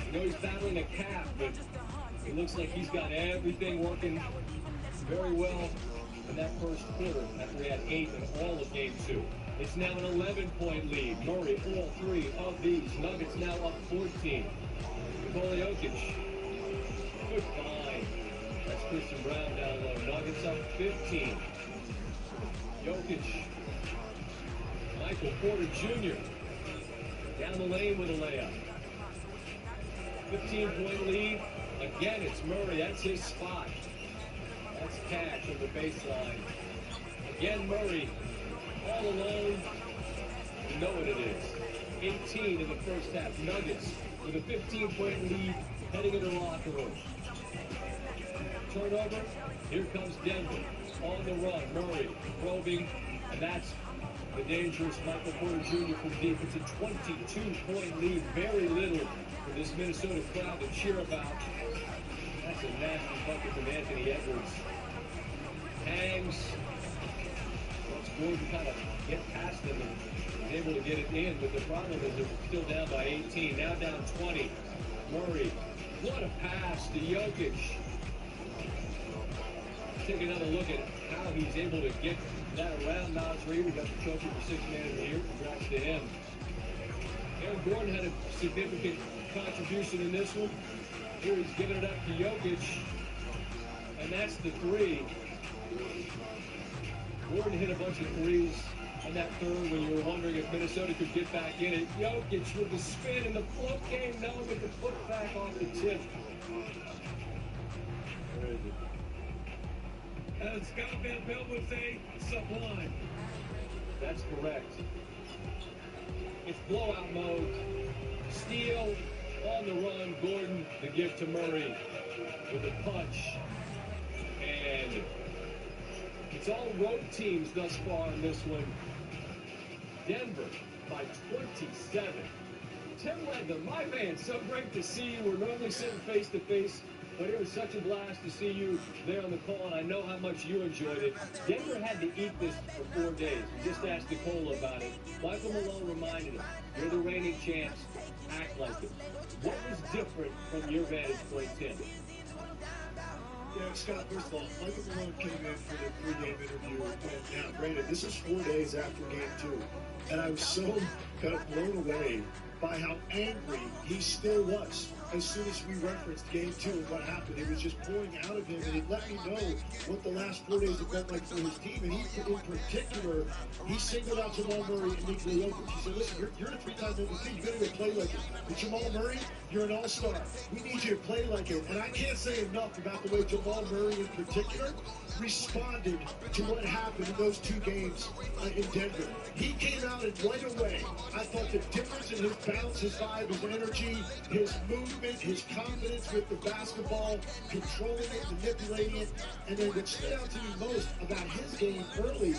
You know he's battling a calf, but it looks like he's got everything working very well in that first quarter after he had 8 in all of game 2. It's now an 11-point lead. Murray, all 3 of these. Nuggets now up 14. Nikola Jokic. Good find. That's Christian Brown down low. Nuggets up 15. Jokic. Michael Porter Jr. down the lane with a layup. 15-point lead. Again, it's Murray. That's his spot. That's Cash on the baseline. Again, Murray all alone. You know what it is. 18 in the first half. Nuggets with a 15-point lead heading into the locker room. Turnover. Here comes Denver. On the run. Murray probing. And that's the dangerous Michael Porter Jr. from deep. It's a 22-point lead. Very little for this Minnesota crowd to cheer about. That's a nasty bucket from Anthony Edwards. Hangs. What's good to kind of get past him and is able to get it in. But the problem is they're still down by 18. Now down 20. Murray. What a pass to Jokic. Take another look at how he's able to get that around Nas Reed. We got the trophy for 6th man of the year. Congrats to him. Aaron Gordon had a significant contribution in this one. Here he's giving it up to Jokic. And that's the 3. Gordon hit a bunch of 3s on that third when you were wondering if Minnesota could get back in it. Jokic with the spin and the float game. No, with the foot back off the tip. As Scott Van Pelt would say, sublime. That's correct. It's blowout mode. Steele on the run. Gordon, the gift to Murray with a punch. And It's all road teams thus far in this one. Denver by 27. Tim Ledman, my man, so great to see you. We're normally sitting face to face, but it was such a blast to see you there on the call, and I know how much you enjoyed it. Denver had to eat this for 4 days. We just asked Nicole about it. Michael Malone reminded him, you're the reigning champs, act like it. What was different from your vantage point, Tim? Yeah, Scott, first of all, Michael Malone came in for the pregame interview, and now, granted, this is 4 days after game 2, and I was so kind of blown away by how angry he still was as soon as we referenced game 2 and what happened. It was just pouring out of him, and it let me know what the last 4 days have been like for his team. And he, in particular, he singled out Jamal Murray and Nikola Jokic. He said, listen, you're a 3-time MVP. You got to go play like it. But Jamal Murray, you're an all-star. We need you to play like it. And I can't say enough about the way Jamal Murray in particular responded to what happened in those 2 games in Denver. He came out and right away, I thought the difference in his bounce, his vibe, his energy, his movement, his confidence with the basketball, controlling it, manipulating it, and then what stood out to me most about his game early,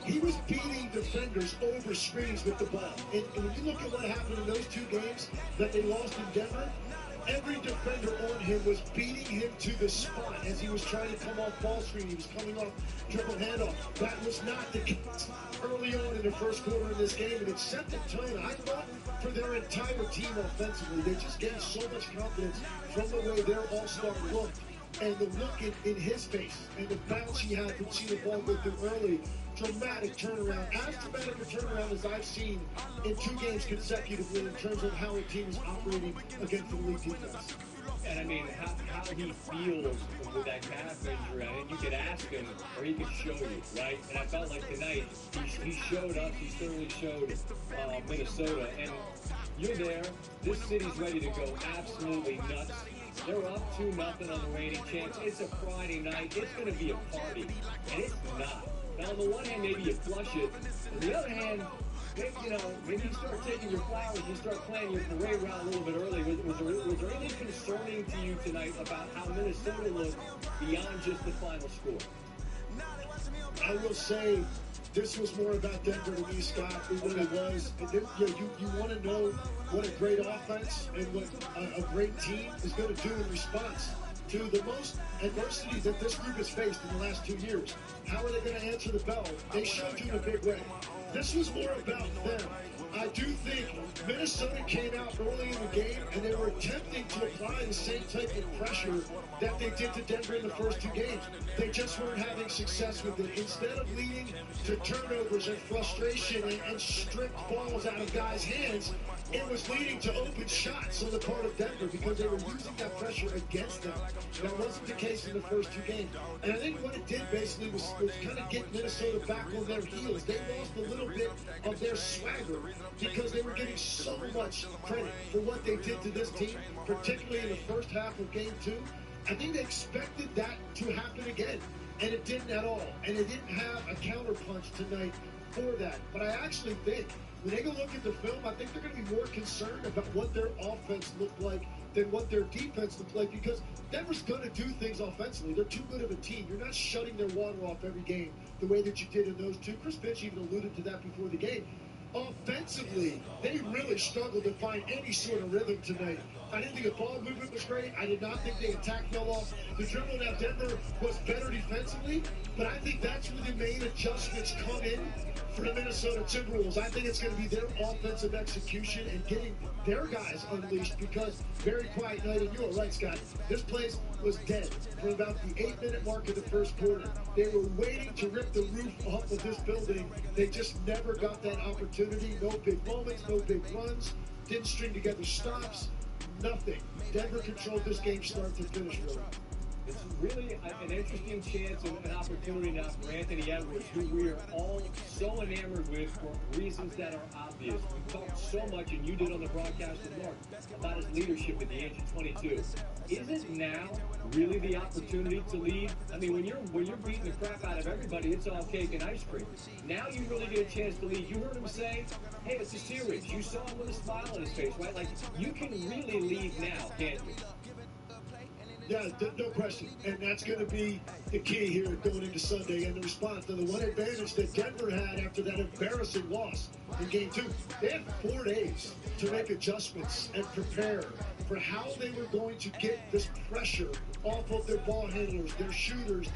he was beating defenders over screens with the ball. And when you look at what happened in those 2 games that they lost in Denver, every defender on him was beating him to the spot as he was trying to come off ball screen. He was coming off triple handoff. That was not the case early on in the first quarter of this game, and it set the tone, I thought, for their entire team offensively. They just gained so much confidence from the way their all-star looked, and the look in his face, and the bounce he had from seeing the ball go through early. Dramatic turnaround, as dramatic a turnaround as I've seen in 2 games consecutively in terms of how a team is operating against the elite defense. And I mean, how he feels with that calf injury, I think you could ask him or he could show you, right? And I felt like tonight he showed up, he certainly showed Minnesota. And you're there, this city's ready to go absolutely nuts. They're up 2-0 on the reigning champs. It's a Friday night. It's going to be a party. And it's not. Now, on the one hand, maybe you flush it. On the other hand, maybe you start taking your flowers, you start planning your parade route a little bit early. Was there anything concerning to you tonight about how Minnesota looked beyond just the final score? I will say this was more about Denver to me, Scott. It really was. You want to know what a great offense and what a great team is going to do in response to the most adversity that this group has faced in the last 2 years. How are they going to answer the bell? They showed you in a big way. This was more about them. I do think Minnesota came out early in the game and they were attempting to apply the same type of pressure that they did to Denver in the first 2 games. They just weren't having success with it. Instead of leading to turnovers and frustration and stripped balls out of guys' hands, it was leading to open shots on the part of Denver because they were using that pressure against them. That wasn't the case in the first 2 games. And I think what it did basically was kind of get Minnesota back on their heels. They lost a little bit of their swagger because they were getting so much credit for what they did to this team, particularly in the first half of game 2. I think they expected that to happen again, and it didn't at all. And it didn't have a counterpunch tonight for that. But I actually think when they go look at the film, I think they're going to be more concerned about what their offense looked like than what their defense looked like, because Denver's going to do things offensively. They're too good of a team. You're not shutting their water off every game the way that you did in those 2. Chris Finch even alluded to that before the game. Offensively, they really struggled to find any sort of rhythm tonight. I didn't think the ball movement was great. I did not think the attack fell off the dribble. Now, Denver was better defensively, but I think that's where the main adjustments come in for the Minnesota Timberwolves. I think it's going to be their offensive execution and getting their guys unleashed, because very quiet night, and you were right, Scott. This place was dead for about the 8-minute mark of the first quarter. They were waiting to rip the roof off of this building. They just never got that opportunity. No big moments, no big runs, didn't string together stops, nothing. Denver controlled this game start to finish, really. It's really an interesting chance and an opportunity now for Anthony Edwards, who we are all so enamored with for reasons that are obvious. We talked so much, and you did on the broadcast with Mark, about his leadership at the age of 22. Is it now really the opportunity to lead? I mean, when you're beating the crap out of everybody, it's all cake and ice cream. Now you really get a chance to lead. You heard him say, hey, it's a series. You saw him with a smile on his face, right? Like, you can really lead now, can't you? Yeah, no question. And that's going to be the key here going into Sunday and the response. Now, the one advantage that Denver had after that embarrassing loss in Game 2, they had 4 days to make adjustments and prepare for how they were going to get this pressure off of their ball handlers, their shooters,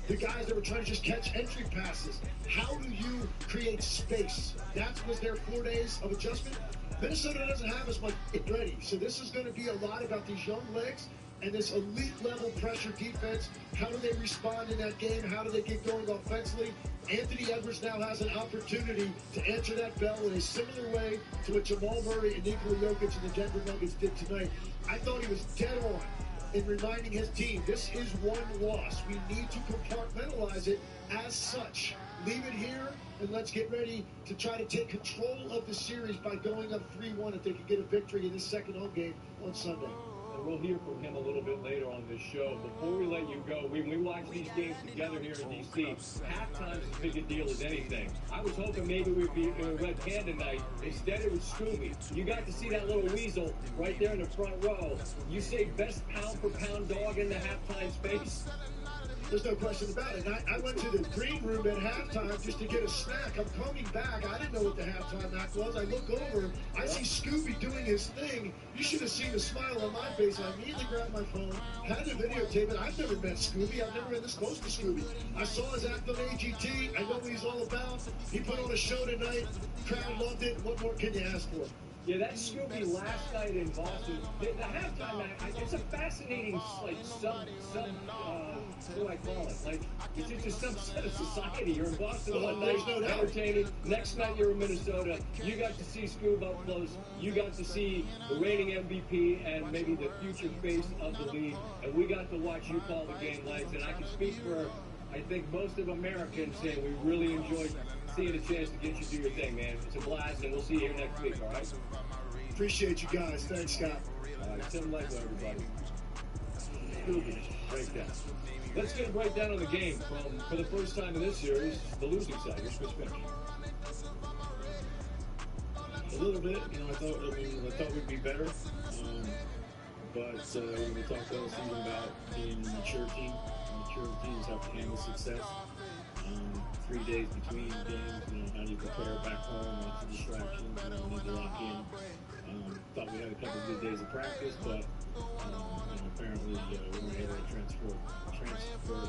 the guys that were trying to just catch entry passes. How do you create space? That was their 4 days of adjustment. Minnesota doesn't have as much ready. So this is going to be a lot about these young legs and this elite level pressure defense. How do they respond in that game? How do they get going offensively? Anthony Edwards now has an opportunity to answer that bell in a similar way to what Jamal Murray and Nikola Jokic and the Denver Nuggets did tonight. I thought he was dead on in reminding his team, this is one loss. We need to compartmentalize it as such. Leave it here, and let's get ready to try to take control of the series by going up 3-1 if they can get a victory in this second home game on Sunday. And we'll hear from him a little bit later on this show. Before we let you go, when we watch these games together here in D.C., halftime's as big a deal as anything. I was hoping maybe we'd be in a red can tonight. Instead, it was Scooby. You got to see that little weasel right there in the front row. You say best pound-for-pound dog in the halftime space? There's no question about it. I went to the green room at halftime just to get a snack. I'm coming back. I didn't know what the halftime act was. I look over. I see Scooby doing his thing. You should have seen the smile on my face. I immediately grabbed my phone, had to videotape it. I've never met Scooby. I've never been this close to Scooby. I saw his act on AGT. I know what he's all about. He put on a show tonight. Crowd loved it. What more can you ask for? Yeah, that Scooby last night in Boston, the halftime act, it's a fascinating, like, what do I call it? Like, it's just some set of society. You're in Boston one night, entertaining. Next night, you're in Minnesota. You got to see Scoob up close. You got to see the reigning MVP and maybe the future face of the league. And we got to watch you call the game, Legs. And I can speak for, I think, most of Americans saying we really enjoyed seeing a chance to get you to do your thing, man. It's a blast, and we'll see you here next week, all right? Appreciate you guys. Thanks, Scott. All right, Tim Lego, everybody. Scooby, breakdown. Let's get a breakdown of the game from, for the first time in this series, the losing side. Here's Chris Finch. A little bit, I thought we'd be better. But when we talked all season about being a mature teams have to handle success. 3 days between games, how do you prepare back home, lots of distractions, need to lock in. Thought we had a couple of good days of practice, but apparently we weren't able to transfer to the floor.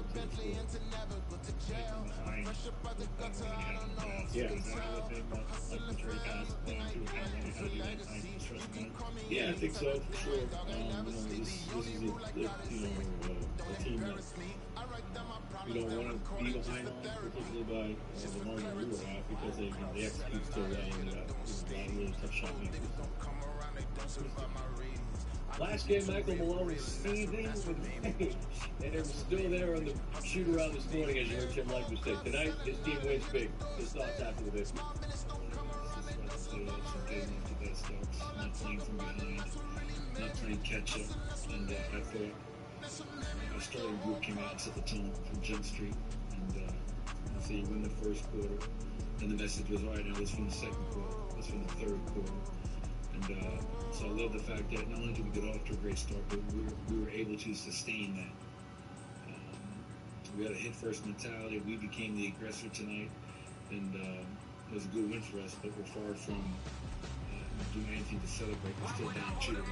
Yeah, I think so, for sure. This is a team that we don't want to be behind on, particularly by the margin we were at, because they execute so well and got a lot of really tough shot makers. Last game, Michael Malone was seething with rage, and it was still there on the shoot-around this morning, as you heard Tim Legler say. Tonight, his team wins big. His thoughts after the victory. Not playing from behind, not playing catch-up, and I thought our starting group came out and set the tone from Jump Street, and so you win the first quarter, and the message was, all right, now let's win the second quarter, let's win the third quarter. And so I love the fact that not only did we get off to a great start, but we were able to sustain that. We had a hit-first mentality. We became the aggressor tonight, and it was a good win for us, but we're far from doing anything to celebrate. We're still down 2-1.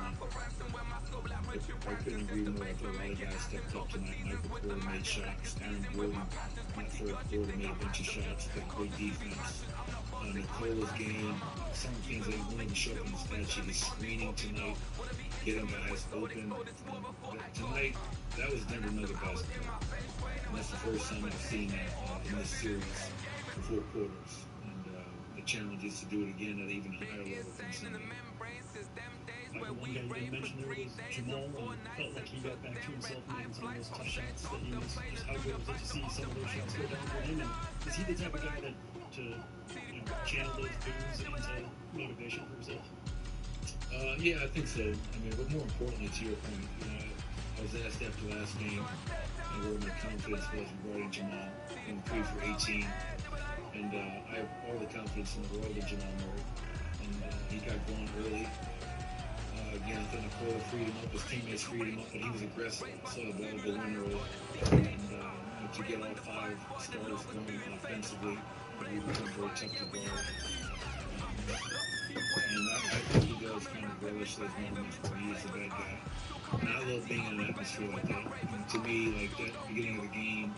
I couldn't agree more. I thought a lot of guys stepped up tonight. Michael Porter made shots. Aaron Gordon, not third quarter, made a bunch of shots. Played great defense. Nicola's game, some things that he wanted to show up in the stat sheet is screening tonight, getting guys open. Tonight, that was Denver Nugget basketball. And that's the first time I've seen that in this series for 4 quarters. And the challenge is to do it again at an even higher level than Sunday. One guy you didn't mention there was Jamal, and felt like he got back to himself and making some of those tough shots that he missed. Just how good was it to see some of those shots go down for him? And is he the type of guy that to channel those booms into motivation for himself? Yeah, I think so. But more importantly, to your point, I was asked after last game where my confidence was regarding Jamal. Going 3 for 18, and I have all the confidence in the world in Jamal Murray. And he got going early. Again, I thought Nicola freed him up, his teammates freed him up, but he was aggressive. I saw the ball go in early. And to get all 5 starters going offensively, we become very tough to guard. And I think he does kind of relish those moments where he is the bad guy. And I love being in an atmosphere like that. To me, like that beginning of the game,